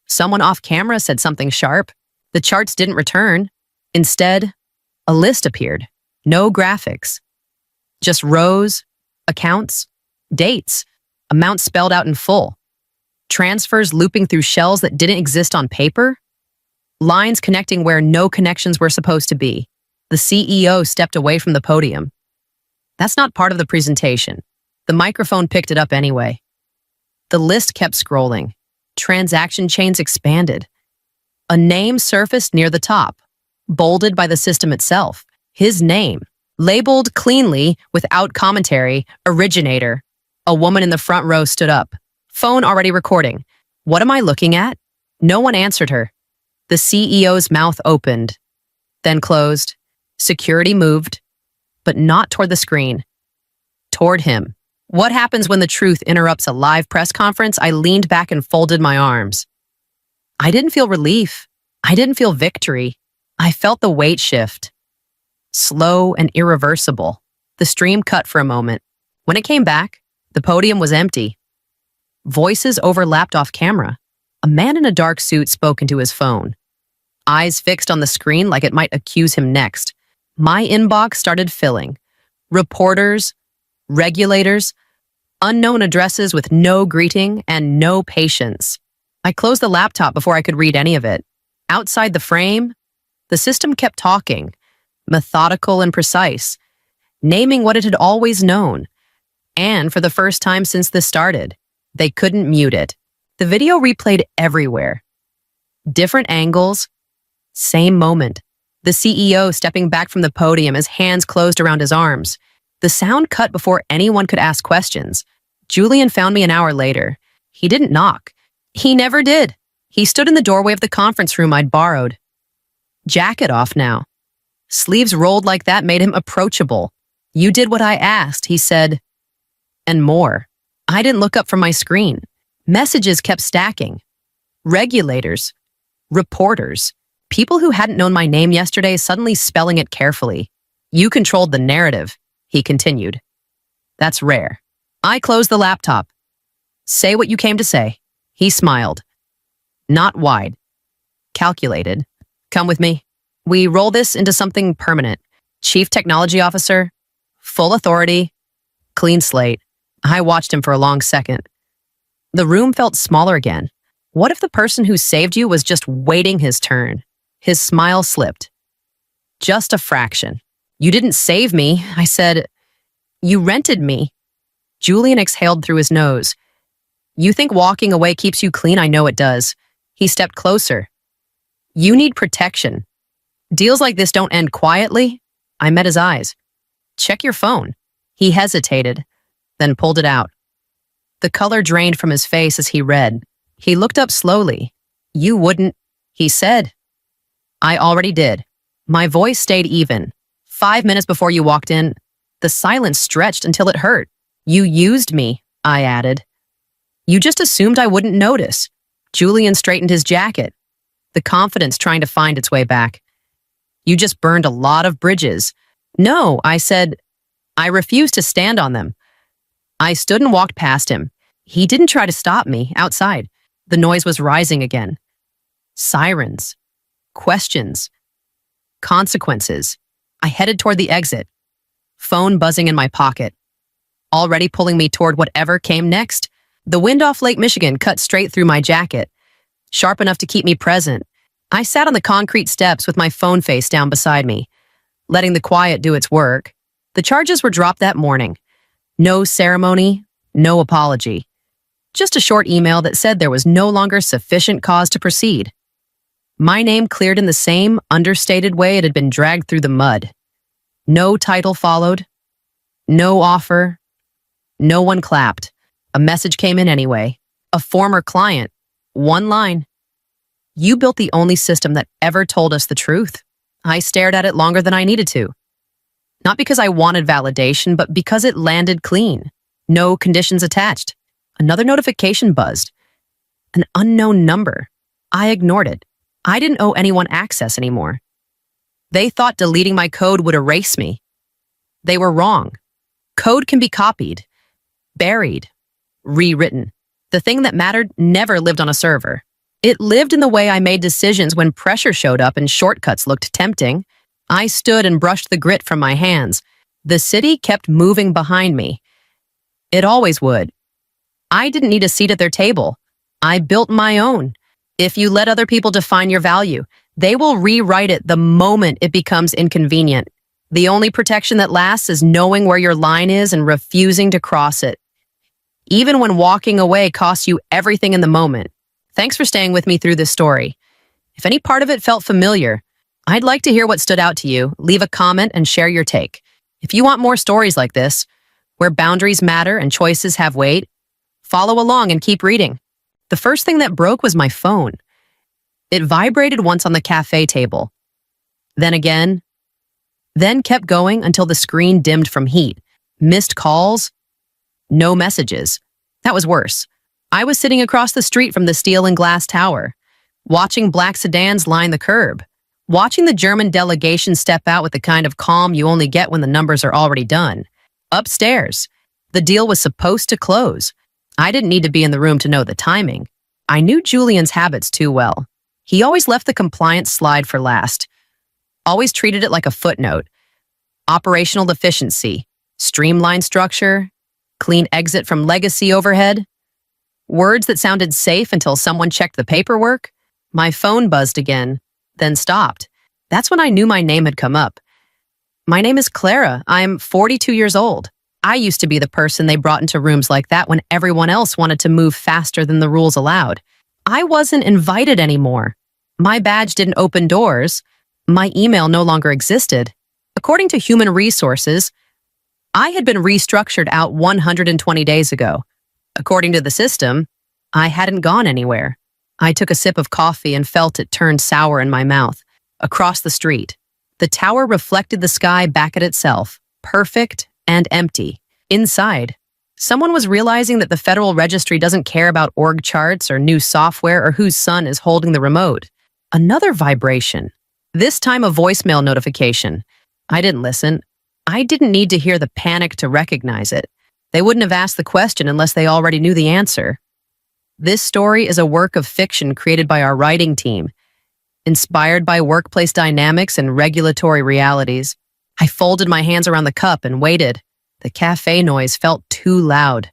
Someone off camera said something sharp. The charts didn't return. Instead, a list appeared. No graphics. Just rows, accounts, dates, amounts spelled out in full. Transfers looping through shells that didn't exist on paper. Lines connecting where no connections were supposed to be. The CEO stepped away from the podium. That's not part of the presentation. The microphone picked it up anyway. The list kept scrolling. Transaction chains expanded. A name surfaced near the top, bolded by the system itself. His name, labeled cleanly, without commentary, originator. A woman in the front row stood up. Phone already recording. What am I looking at? No one answered her. The CEO's mouth opened, then closed. Security moved, but not toward the screen. Toward him. What happens when the truth interrupts a live press conference? I leaned back and folded my arms. I didn't feel relief. I didn't feel victory. I felt the weight shift. Slow and irreversible. The stream cut for a moment. When it came back, the podium was empty. Voices overlapped off camera. A man in a dark suit spoke into his phone. Eyes fixed on the screen like it might accuse him next. My inbox started filling. Reporters, regulators, unknown addresses with no greeting and no patience. I closed the laptop before I could read any of it. Outside the frame, the system kept talking, methodical and precise, naming what it had always known. And for the first time since this started, they couldn't mute it. The video replayed everywhere. Different angles, same moment. The CEO stepping back from the podium, his hands closed around his arms. The sound cut before anyone could ask questions. Julian found me an hour later. He didn't knock. He never did. He stood in the doorway of the conference room I'd borrowed. Jacket off now. Sleeves rolled like that made him approachable. You did what I asked, he said. And more. I didn't look up from my screen. Messages kept stacking. Regulators. Reporters. People who hadn't known my name yesterday suddenly spelling it carefully. You controlled the narrative, he continued. That's rare. I closed the laptop. Say what you came to say. He smiled. Not wide. Calculated. Come with me. We roll this into something permanent. Chief Technology Officer. Full authority. Clean slate. I watched him for a long second. The room felt smaller again. What if the person who saved you was just waiting his turn? His smile slipped. Just a fraction. You didn't save me, I said. You rented me. Julian exhaled through his nose. You think walking away keeps you clean? I know it does. He stepped closer. You need protection. Deals like this don't end quietly. I met his eyes. Check your phone. He hesitated, then pulled it out. The color drained from his face as he read. He looked up slowly. You wouldn't, he said. I already did. My voice stayed even. 5 minutes before you walked in, the silence stretched until it hurt. You used me, I added. You just assumed I wouldn't notice. Julian straightened his jacket, the confidence trying to find its way back. You just burned a lot of bridges. No, I said. I refused to stand on them. I stood and walked past him. He didn't try to stop me outside. The noise was rising again. Sirens. Questions. Consequences. I headed toward the exit. Phone buzzing in my pocket. Already pulling me toward whatever came next. The wind off Lake Michigan cut straight through my jacket. Sharp enough to keep me present. I sat on the concrete steps with my phone face down beside me, letting the quiet do its work. The charges were dropped that morning. No ceremony, no apology. Just a short email that said there was no longer sufficient cause to proceed. My name cleared in the same understated way it had been dragged through the mud. No title followed. No offer. No one clapped. A message came in anyway. A former client. One line. You built the only system that ever told us the truth. I stared at it longer than I needed to. Not because I wanted validation, but because it landed clean. No conditions attached. Another notification buzzed. An unknown number. I ignored it. I didn't owe anyone access anymore. They thought deleting my code would erase me. They were wrong. Code can be copied, buried, rewritten. The thing that mattered never lived on a server. It lived in the way I made decisions when pressure showed up and shortcuts looked tempting. I stood and brushed the grit from my hands. The city kept moving behind me. It always would. I didn't need a seat at their table. I built my own. If you let other people define your value, they will rewrite it the moment it becomes inconvenient. The only protection that lasts is knowing where your line is and refusing to cross it. Even when walking away costs you everything in the moment. Thanks for staying with me through this story. If any part of it felt familiar, I'd like to hear what stood out to you. Leave a comment and share your take. If you want more stories like this, where boundaries matter and choices have weight, follow along and keep reading. The first thing that broke was my phone. It vibrated once on the cafe table. Then again. Then kept going until the screen dimmed from heat. Missed calls. No messages. That was worse. I was sitting across the street from the steel and glass tower, watching black sedans line the curb, watching the German delegation step out with the kind of calm you only get when the numbers are already done. Upstairs, the deal was supposed to close. I didn't need to be in the room to know the timing. I knew Julian's habits too well. He always left the compliance slide for last. Always treated it like a footnote. Operational efficiency, streamlined structure, clean exit from legacy overhead. Words that sounded safe until someone checked the paperwork. My phone buzzed again, then stopped. That's when I knew my name had come up. My name is Clara. I'm 42 years old. I used to be the person they brought into rooms like that when everyone else wanted to move faster than the rules allowed. I wasn't invited anymore. My badge didn't open doors. My email no longer existed. According to Human Resources, I had been restructured out 120 days ago. According to the system, I hadn't gone anywhere. I took a sip of coffee and felt it turn sour in my mouth. Across the street, the tower reflected the sky back at itself, perfect and empty. Inside, someone was realizing that the Federal Registry doesn't care about org charts or new software or whose son is holding the remote. Another vibration. This time a voicemail notification. I didn't listen. I didn't need to hear the panic to recognize it. They wouldn't have asked the question unless they already knew the answer. This story is a work of fiction created by our writing team, inspired by workplace dynamics and regulatory realities. I folded my hands around the cup and waited. The cafe noise felt too loud,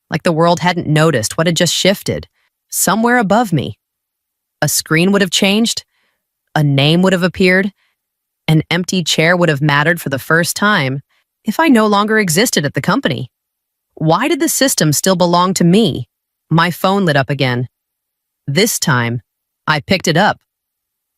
like the world hadn't noticed what had just shifted. Somewhere above me, a screen would have changed, a name would have appeared, an empty chair would have mattered for the first time if I no longer existed at the company. Why did the system still belong to me? My phone lit up again. This time, I picked it up.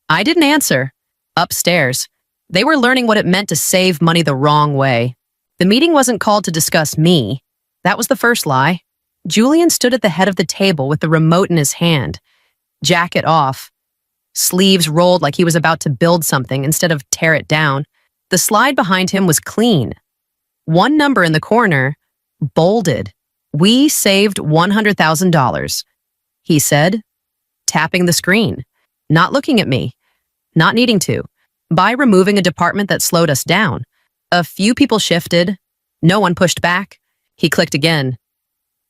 I didn't answer. Upstairs, they were learning what it meant to save money the wrong way. The meeting wasn't called to discuss me. That was the first lie. Julian stood at the head of the table with the remote in his hand. Jacket off. Sleeves rolled like he was about to build something instead of tear it down. The slide behind him was clean. One number in the corner, bolded. We saved $100,000, he said, tapping the screen, not looking at me, not needing to, by removing a department that slowed us down. A few people shifted. No one pushed back. He clicked again.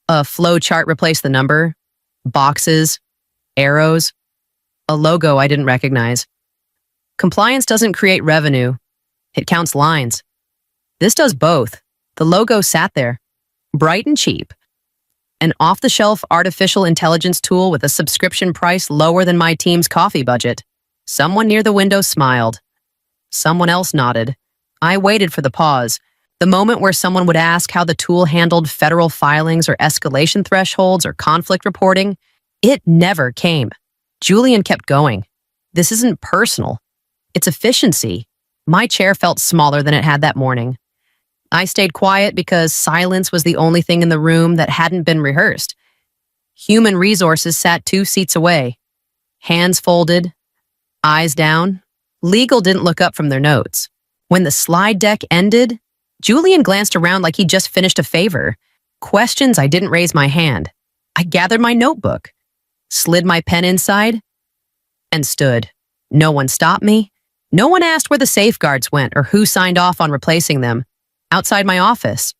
A flow chart replaced the number. Boxes. Arrows. A logo I didn't recognize. Compliance doesn't create revenue. It counts lines. This does both. The logo sat there, bright and cheap. An off-the-shelf artificial intelligence tool with a subscription price lower than my team's coffee budget. Someone near the window smiled. Someone else nodded. I waited for the pause, the moment where someone would ask how the tool handled federal filings or escalation thresholds or conflict reporting. It never came. Julian kept going. This isn't personal. It's efficiency. My chair felt smaller than it had that morning. I stayed quiet because silence was the only thing in the room that hadn't been rehearsed. Human resources sat 2 seats away. Hands folded, eyes down. Legal didn't look up from their notes. When the slide deck ended, Julian glanced around like he'd just finished a favor. Questions I didn't raise my hand. I gathered my notebook, slid my pen inside, and stood. No one stopped me. No one asked where the safeguards went or who signed off on replacing them. Outside my office,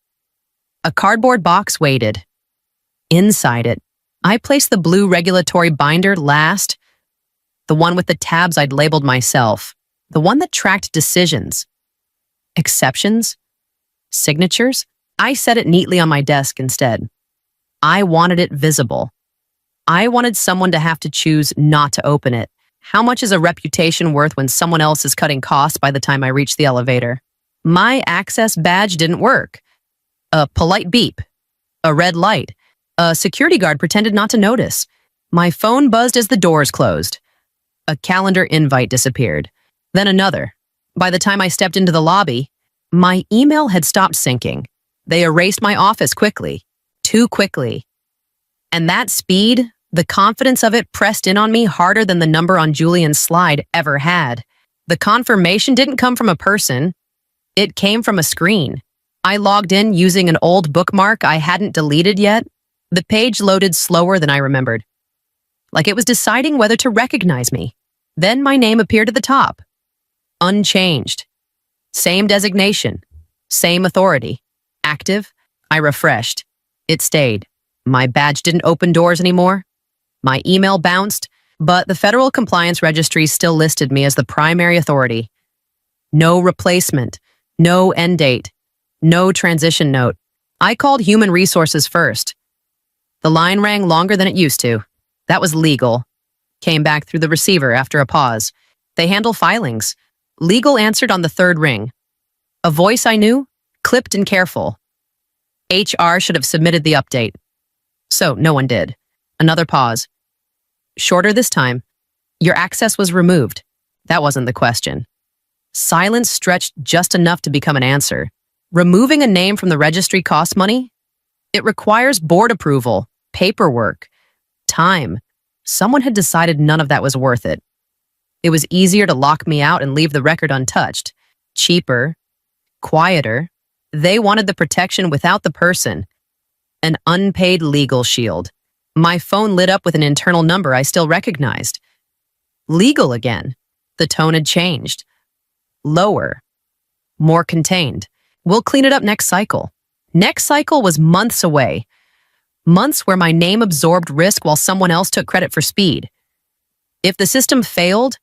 a cardboard box waited. Inside it, I placed the blue regulatory binder last, the one with the tabs I'd labeled myself, the one that tracked decisions, exceptions, signatures. I set it neatly on my desk instead. I wanted it visible. I wanted someone to have to choose not to open it. How much is a reputation worth when someone else is cutting costs by the time I reach the elevator? My access badge didn't work. A polite beep. A red light. A security guard pretended not to notice. My phone buzzed as the doors closed. A calendar invite disappeared. Then another. By the time I stepped into the lobby, my email had stopped syncing. They erased my office quickly. Too quickly. And that speed, the confidence of it pressed in on me harder than the number on Julian's slide ever had. The confirmation didn't come from a person. It came from a screen. I logged in using an old bookmark I hadn't deleted yet. The page loaded slower than I remembered, like it was deciding whether to recognize me. Then my name appeared at the top. Unchanged. Same designation. Same authority. Active. I refreshed. It stayed. My badge didn't open doors anymore. My email bounced, but the Federal Compliance Registry still listed me as the primary authority. No replacement. No end date. No transition note. I called Human Resources first. The line rang longer than it used to. That was legal. Came back through the receiver after a pause. They handle filings. Legal answered on the third ring. A voice I knew, clipped and careful. HR should have submitted the update. So no one did. Another pause. Shorter this time. Your access was removed. That wasn't the question. Silence stretched just enough to become an answer. Removing a name from the registry costs money. It requires board approval, paperwork, time. Someone had decided none of that was worth it. It was easier to lock me out and leave the record untouched. Cheaper, quieter. They wanted the protection without the person. An unpaid legal shield. My phone lit up with an internal number I still recognized. Legal again. The tone had changed. Lower. More contained. We'll clean it up next cycle. Next cycle was months away. Months where my name absorbed risk while someone else took credit for speed. If the system failed,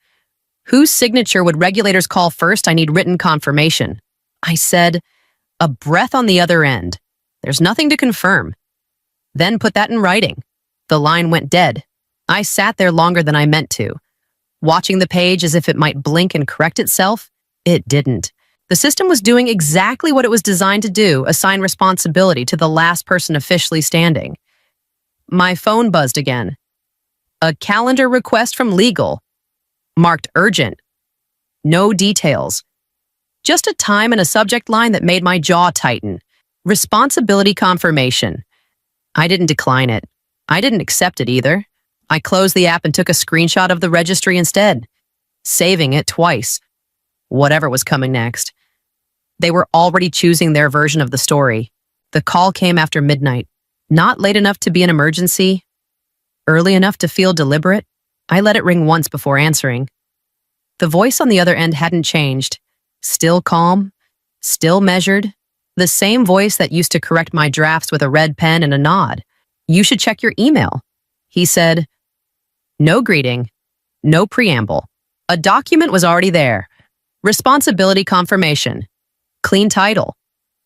whose signature would regulators call first? I need written confirmation. I said, a breath on the other end. There's nothing to confirm. Then put that in writing. The line went dead. I sat there longer than I meant to, watching the page as if it might blink and correct itself. It didn't. The system was doing exactly what it was designed to do, assign responsibility to the last person officially standing. My phone buzzed again. A calendar request from legal, marked urgent. No details. Just a time and a subject line that made my jaw tighten. Responsibility confirmation. I didn't decline it. I didn't accept it either. I closed the app and took a screenshot of the registry instead, saving it twice. Whatever was coming next. They were already choosing their version of the story. The call came after midnight. Not late enough to be an emergency. Early enough to feel deliberate. I let it ring once before answering. The voice on the other end hadn't changed. Still calm, still measured. The same voice that used to correct my drafts with a red pen and a nod. You should check your email. He said, no greeting, no preamble. A document was already there. Responsibility confirmation. Clean title.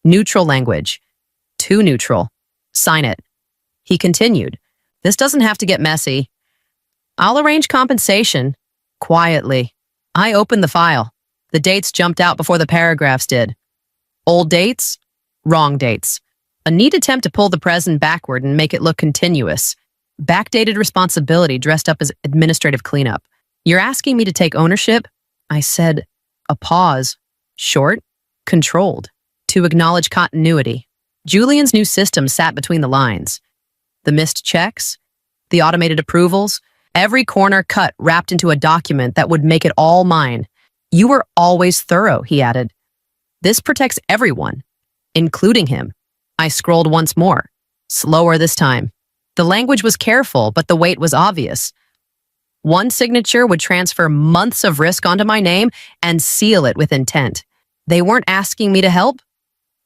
Neutral language. Too neutral. Sign it. He continued, this doesn't have to get messy. I'll arrange compensation. Quietly. I opened the file. The dates jumped out before the paragraphs did. Old dates, wrong dates. A neat attempt to pull the present backward and make it look continuous. Backdated responsibility dressed up as administrative cleanup. You're asking me to take ownership? I said, a pause. Short, controlled. To acknowledge continuity. Julian's new system sat between the lines. The missed checks, the automated approvals, every corner cut wrapped into a document that would make it all mine. You were always thorough, he added. This protects everyone, including him. I scrolled once more, slower this time. The language was careful, but the weight was obvious. One signature would transfer months of risk onto my name and seal it with intent. They weren't asking me to help.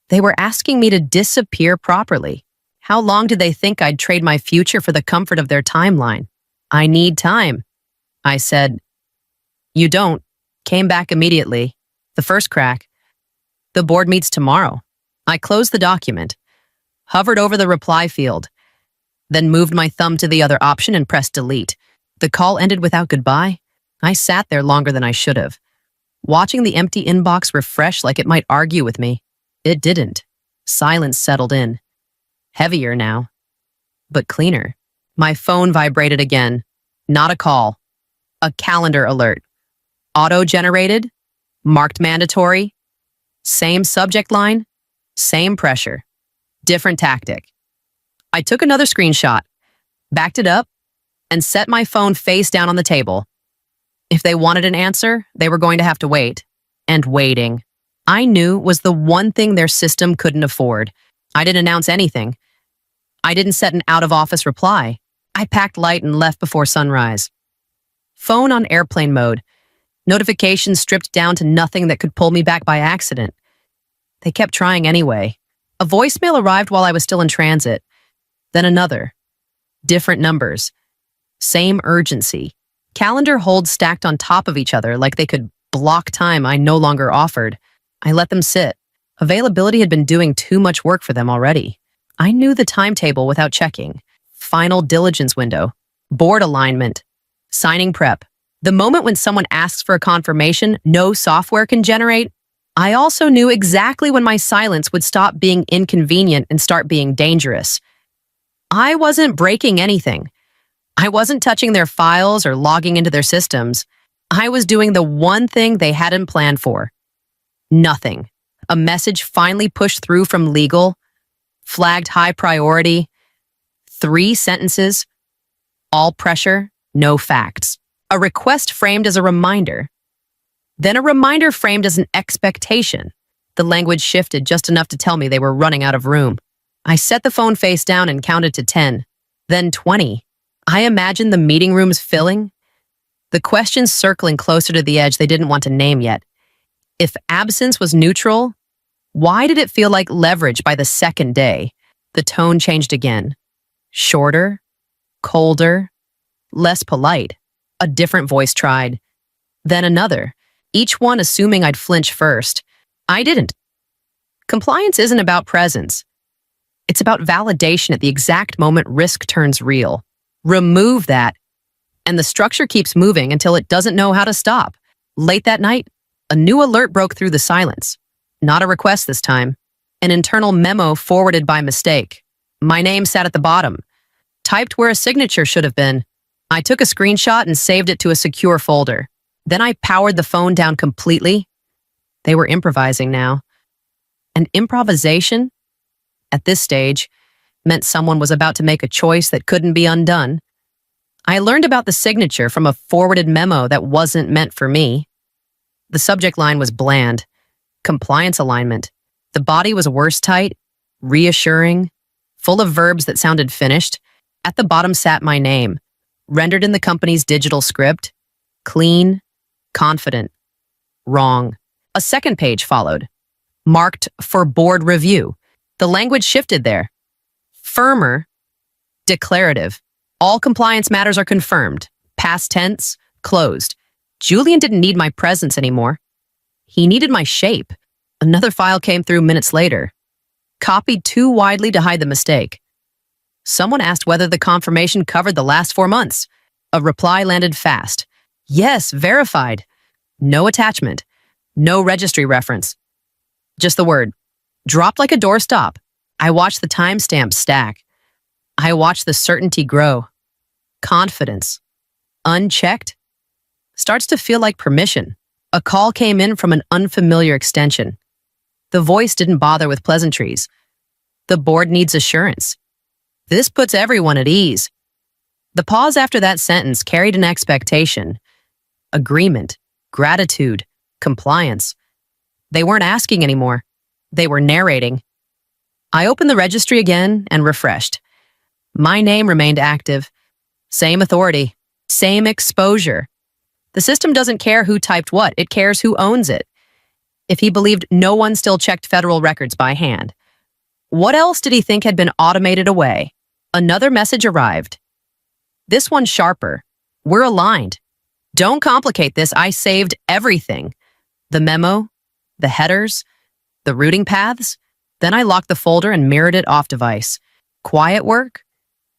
They were asking me to disappear properly. How long did they think I'd trade my future for the comfort of their timeline? I need time. I said, you don't. Came back immediately. The first crack. The board meets tomorrow. I closed the document, hovered over the reply field, then moved my thumb to the other option and pressed delete. The call ended without goodbye. I sat there longer than I should have, watching the empty inbox refresh like it might argue with me. It didn't. Silence settled in. Heavier now, but cleaner. My phone vibrated again. Not a call. A calendar alert. Auto-generated. Marked mandatory. Same subject line. Same pressure. Different tactic. I took another screenshot, backed it up, and set my phone face down on the table. If they wanted an answer, they were going to have to wait. And waiting, I knew, was the one thing their system couldn't afford. I didn't announce anything. I didn't set an out-of-office reply. I packed light and left before sunrise. Phone on airplane mode. Notifications stripped down to nothing that could pull me back by accident. They kept trying anyway. A voicemail arrived while I was still in transit. Then another. Different numbers. Same urgency. Calendar holds stacked on top of each other like they could block time I no longer offered. I let them sit. Availability had been doing too much work for them already. I knew the timetable without checking. Final diligence window. Board alignment. Signing prep. The moment when someone asks for a confirmation no software can generate. I also knew exactly when my silence would stop being inconvenient and start being dangerous. I wasn't breaking anything. I wasn't touching their files or logging into their systems. I was doing the one thing they hadn't planned for. Nothing. A message finally pushed through from legal, flagged high priority, 3 sentences, all pressure, no facts. A request framed as a reminder. Then a reminder framed as an expectation. The language shifted just enough to tell me they were running out of room. I set the phone face down and counted to 10, then 20. I imagined the meeting rooms filling, the questions circling closer to the edge they didn't want to name yet. If absence was neutral, why did it feel like leverage by the second day? The tone changed again. Shorter, colder, less polite. A different voice tried. Then another, each one assuming I'd flinch first. I didn't. Compliance isn't about presence. It's about validation at the exact moment risk turns real. Remove that, and the structure keeps moving until it doesn't know how to stop. Late that night, a new alert broke through the silence. Not a request this time. An internal memo forwarded by mistake. My name sat at the bottom, typed where a signature should have been. I took a screenshot and saved it to a secure folder. Then I powered the phone down completely. They were improvising now. And improvisation, at this stage, meant someone was about to make a choice that couldn't be undone. I learned about the signature from a forwarded memo that wasn't meant for me. The subject line was bland. Compliance alignment. The body was worse tight, reassuring, full of verbs that sounded finished. At the bottom sat my name, rendered in the company's digital script. Clean, confident, wrong. A second page followed, marked for board review. The language shifted there. Firmer, declarative. All compliance matters are confirmed. Past tense, closed. Julian didn't need my presence anymore. He needed my shape. Another file came through minutes later, copied too widely to hide the mistake. Someone asked whether the confirmation covered the last 4 months. A reply landed fast. Yes, verified. No attachment. No registry reference. Just the word. Dropped like a doorstop. I watched the timestamps stack. I watched the certainty grow. Confidence, unchecked, starts to feel like permission. A call came in from an unfamiliar extension. The voice didn't bother with pleasantries. The board needs assurance. This puts everyone at ease. The pause after that sentence carried an expectation. Agreement, gratitude, compliance. They weren't asking anymore. They were narrating. I opened the registry again and refreshed. My name remained active. Same authority. Same exposure. The system doesn't care who typed what. It cares who owns it. If he believed no one still checked federal records by hand, what else did he think had been automated away? Another message arrived. This one sharper. We're aligned. Don't complicate this. I saved everything. The memo, the headers, the routing paths. Then I locked the folder and mirrored it off device. Quiet work,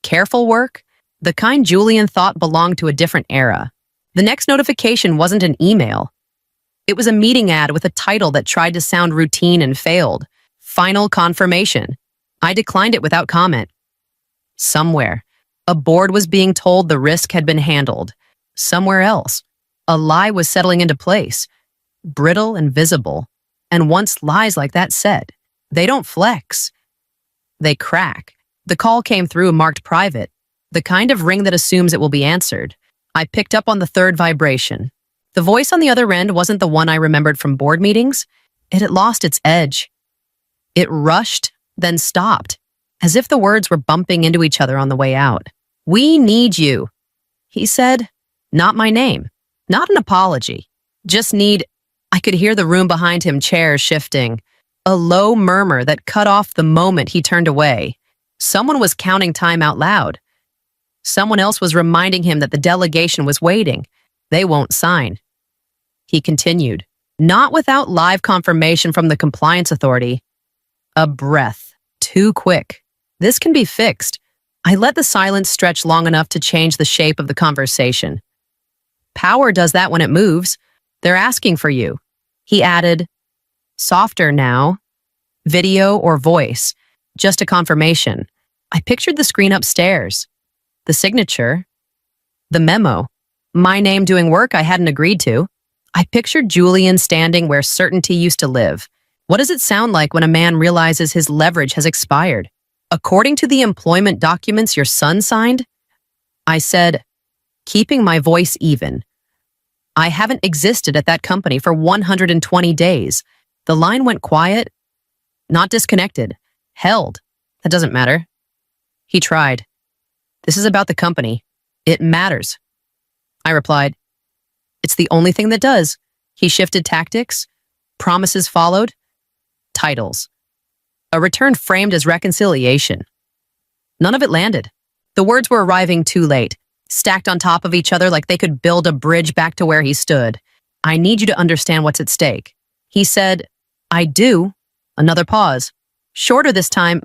careful work, the kind Julian thought belonged to a different era. The next notification wasn't an email. It was a meeting ad with a title that tried to sound routine and failed. Final confirmation. I declined it without comment. Somewhere, a board was being told the risk had been handled. Somewhere else, a lie was settling into place, brittle and visible. And once lies like that set, they don't flex. They crack. The call came through marked private, the kind of ring that assumes it will be answered. I picked up on the third vibration. The voice on the other end wasn't the one I remembered from board meetings. It had lost its edge. It rushed, then stopped, as if the words were bumping into each other on the way out. We need you, he said. Not my name. Not an apology. Just need... I could hear the room behind him, chairs shifting. A low murmur that cut off the moment he turned away. Someone was counting time out loud. Someone else was reminding him that the delegation was waiting. They won't sign. He continued, not without live confirmation from the compliance authority. A breath. Too quick. This can be fixed. I let the silence stretch long enough to change the shape of the conversation. Power does that when it moves. They're asking for you. He added, softer now. Video or voice. Just a confirmation. I pictured the screen upstairs. The signature. The memo. My name doing work I hadn't agreed to. I pictured Julian standing where certainty used to live. What does it sound like when a man realizes his leverage has expired? According to the employment documents your son signed? I said, keeping my voice even. I haven't existed at that company for 120 days. The line went quiet, not disconnected, held. That doesn't matter. He tried. This is about the company. It matters. I replied, it's the only thing that does. He shifted tactics. Promises followed. Titles. A return framed as reconciliation. None of it landed. The words were arriving too late, stacked on top of each other like they could build a bridge back to where he stood. I need you to understand what's at stake. He said, I do. Another pause. Shorter this time.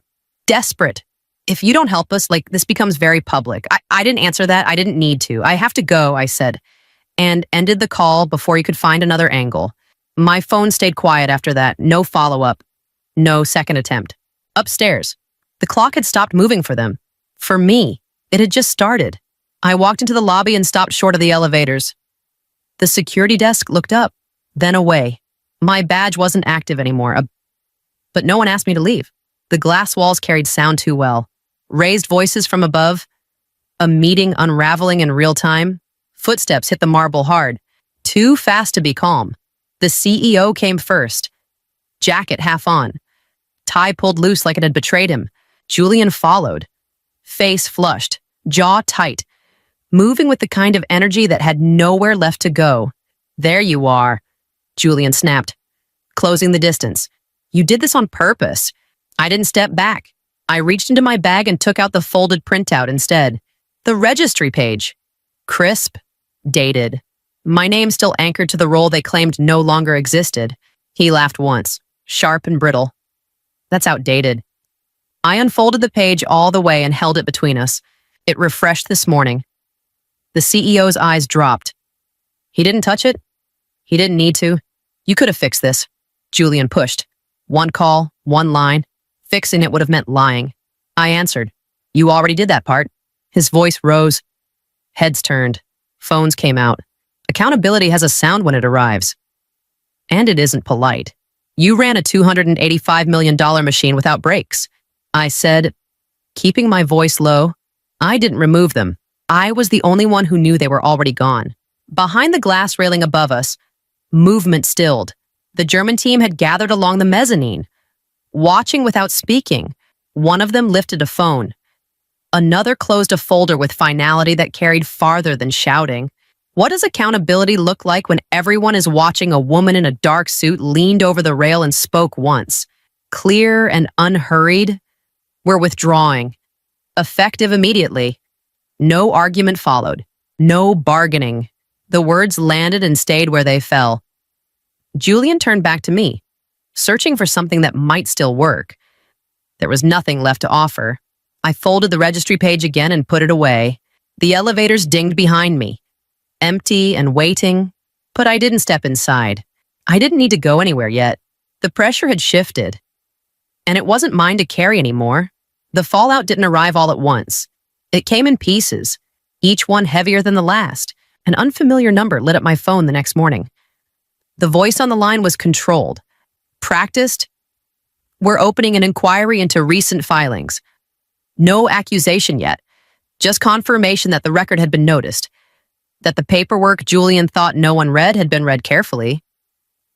Desperate. If you don't help us, this becomes very public. I didn't answer that. I didn't need to. I have to go, I said, and ended the call before he could find another angle. My phone stayed quiet after that. No follow-up. No second attempt. Upstairs. The clock had stopped moving for them. For me, it had just started. I walked into the lobby and stopped short of the elevators. The security desk looked up, then away. My badge wasn't active anymore, but no one asked me to leave. The glass walls carried sound too well. Raised voices from above, a meeting unraveling in real time. Footsteps hit the marble hard, too fast to be calm. The CEO came first, jacket half on, tie pulled loose like it had betrayed him. Julian followed, face flushed, jaw tight, moving with the kind of energy that had nowhere left to go. "There you are," Julian snapped, closing the distance. "You did this on purpose." I didn't step back. I reached into my bag and took out the folded printout instead. The registry page. Crisp, dated. My name still anchored to the role they claimed no longer existed. He laughed once, sharp and brittle. "That's outdated." I unfolded the page all the way and held it between us. It refreshed this morning. The CEO's eyes dropped. "He didn't touch it? He didn't need to. You could have fixed this." Julian pushed. One call, one line. Fixing it would have meant lying. I answered. "You already did that part." His voice rose. Heads turned. Phones came out. Accountability has a sound when it arrives. And it isn't polite. "You ran a $285 million machine without brakes." I said, keeping my voice low. "I didn't remove them. I was the only one who knew they were already gone." Behind the glass railing above us, movement stilled. The German team had gathered along the mezzanine, watching without speaking. One of them lifted a phone. Another closed a folder with finality that carried farther than shouting. What does accountability look like when everyone is watching a woman in a dark suit leaned over the rail and spoke once? Clear and unhurried. "We're withdrawing." Effective immediately. No argument followed. No bargaining. The words landed and stayed where they fell. Julian turned back to me, searching for something that might still work. There was nothing left to offer. I folded the registry page again and put it away. The elevators dinged behind me, empty and waiting, but I didn't step inside. I didn't need to go anywhere yet. The pressure had shifted, and it wasn't mine to carry anymore. The fallout didn't arrive all at once. It came in pieces, each one heavier than the last. An unfamiliar number lit up my phone the next morning. The voice on the line was controlled, practiced. "We're opening an inquiry into recent filings." No accusation yet, just confirmation that the record had been noticed, that the paperwork Julian thought no one read had been read carefully,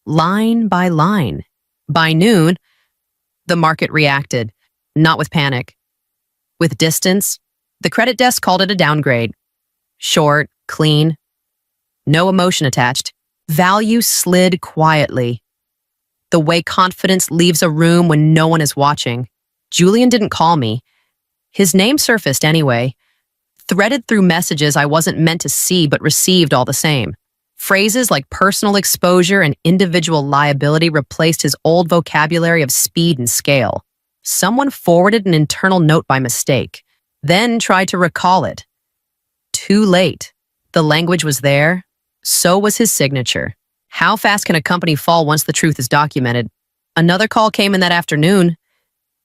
line by line. By noon, the market reacted, not with panic, with distance. The credit desk called it a downgrade. Short, clean, no emotion attached. Value slid quietly, the way confidence leaves a room when no one is watching. Julian didn't call me. His name surfaced anyway, threaded through messages I wasn't meant to see but received all the same. Phrases like personal exposure and individual liability replaced his old vocabulary of speed and scale. Someone forwarded an internal note by mistake, then tried to recall it. Too late. The language was there. So was his signature. How fast can a company fall once the truth is documented? Another call came in that afternoon.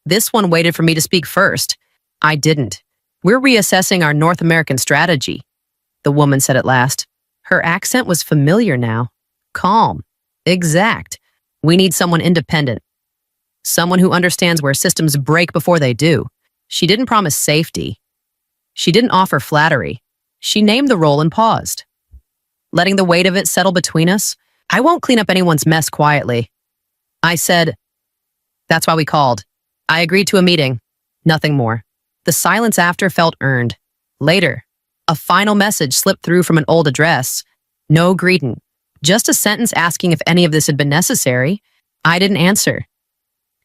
This one waited for me to speak first. I didn't. "We're reassessing our North American strategy," the woman said at last. Her accent was familiar now. Calm. Exact. "We need someone independent. Someone who understands where systems break before they do." She didn't promise safety. She didn't offer flattery. She named the role and paused, letting the weight of it settle between us. "I won't clean up anyone's mess quietly." I said, "That's why we called." I agreed to a meeting. Nothing more. The silence after felt earned. Later, a final message slipped through from an old address. No greeting. Just a sentence asking if any of this had been necessary. I didn't answer.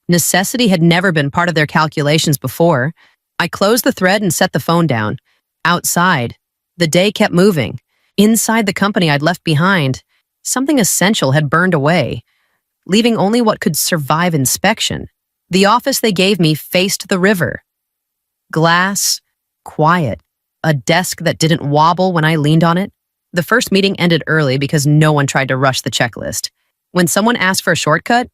Necessity had never been part of their calculations before. I closed the thread and set the phone down. Outside, the day kept moving. Inside the company I'd left behind, something essential had burned away, leaving only what could survive inspection. The office they gave me faced the river. Glass, quiet, a desk that didn't wobble when I leaned on it. The first meeting ended early because no one tried to rush the checklist. When someone asked for a shortcut,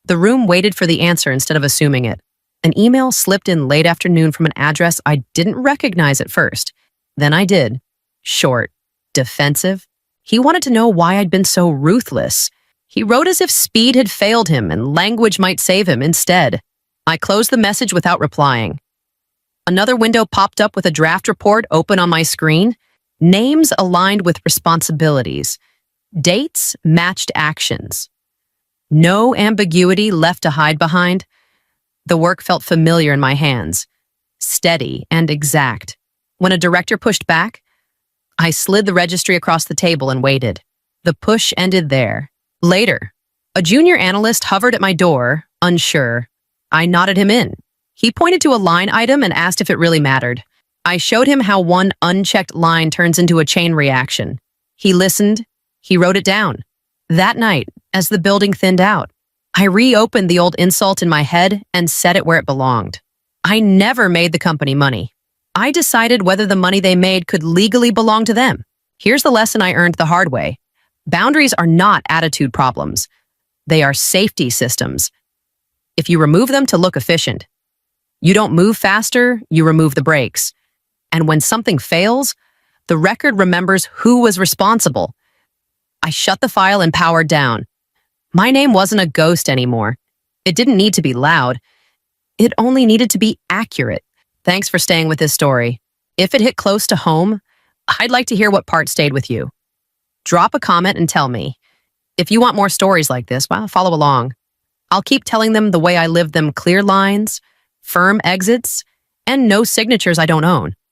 the room waited for the answer instead of assuming it. An email slipped in late afternoon from an address I didn't recognize at first. Then I did. Short, defensive, He wanted to know why I'd been so ruthless. He wrote as if speed had failed him and language might save him instead. I closed the message without replying. Another window popped up with a draft report open on my screen. Names aligned with responsibilities. Dates matched actions. No ambiguity left to hide behind. The work felt familiar in my hands, steady and exact. When a director pushed back, I slid the registry across the table and waited. The push ended there. Later, a junior analyst hovered at my door, unsure. I nodded him in. He pointed to a line item and asked if it really mattered. I showed him how one unchecked line turns into a chain reaction. He listened. He wrote it down. That night, as the building thinned out, I reopened the old insult in my head and set it where it belonged. I never made the company money. I decided whether the money they made could legally belong to them. Here's the lesson I earned the hard way. Boundaries are not attitude problems. They are safety systems. If you remove them to look efficient, you don't move faster, you remove the brakes. And when something fails, the record remembers who was responsible. I shut the file and powered down. My name wasn't a ghost anymore. It didn't need to be loud. It only needed to be accurate. Thanks for staying with this story. If it hit close to home, I'd like to hear what part stayed with you. Drop a comment and tell me. If you want more stories like this, well, follow along. I'll keep telling them the way I lived them: clear lines, firm exits, and no signatures I don't own.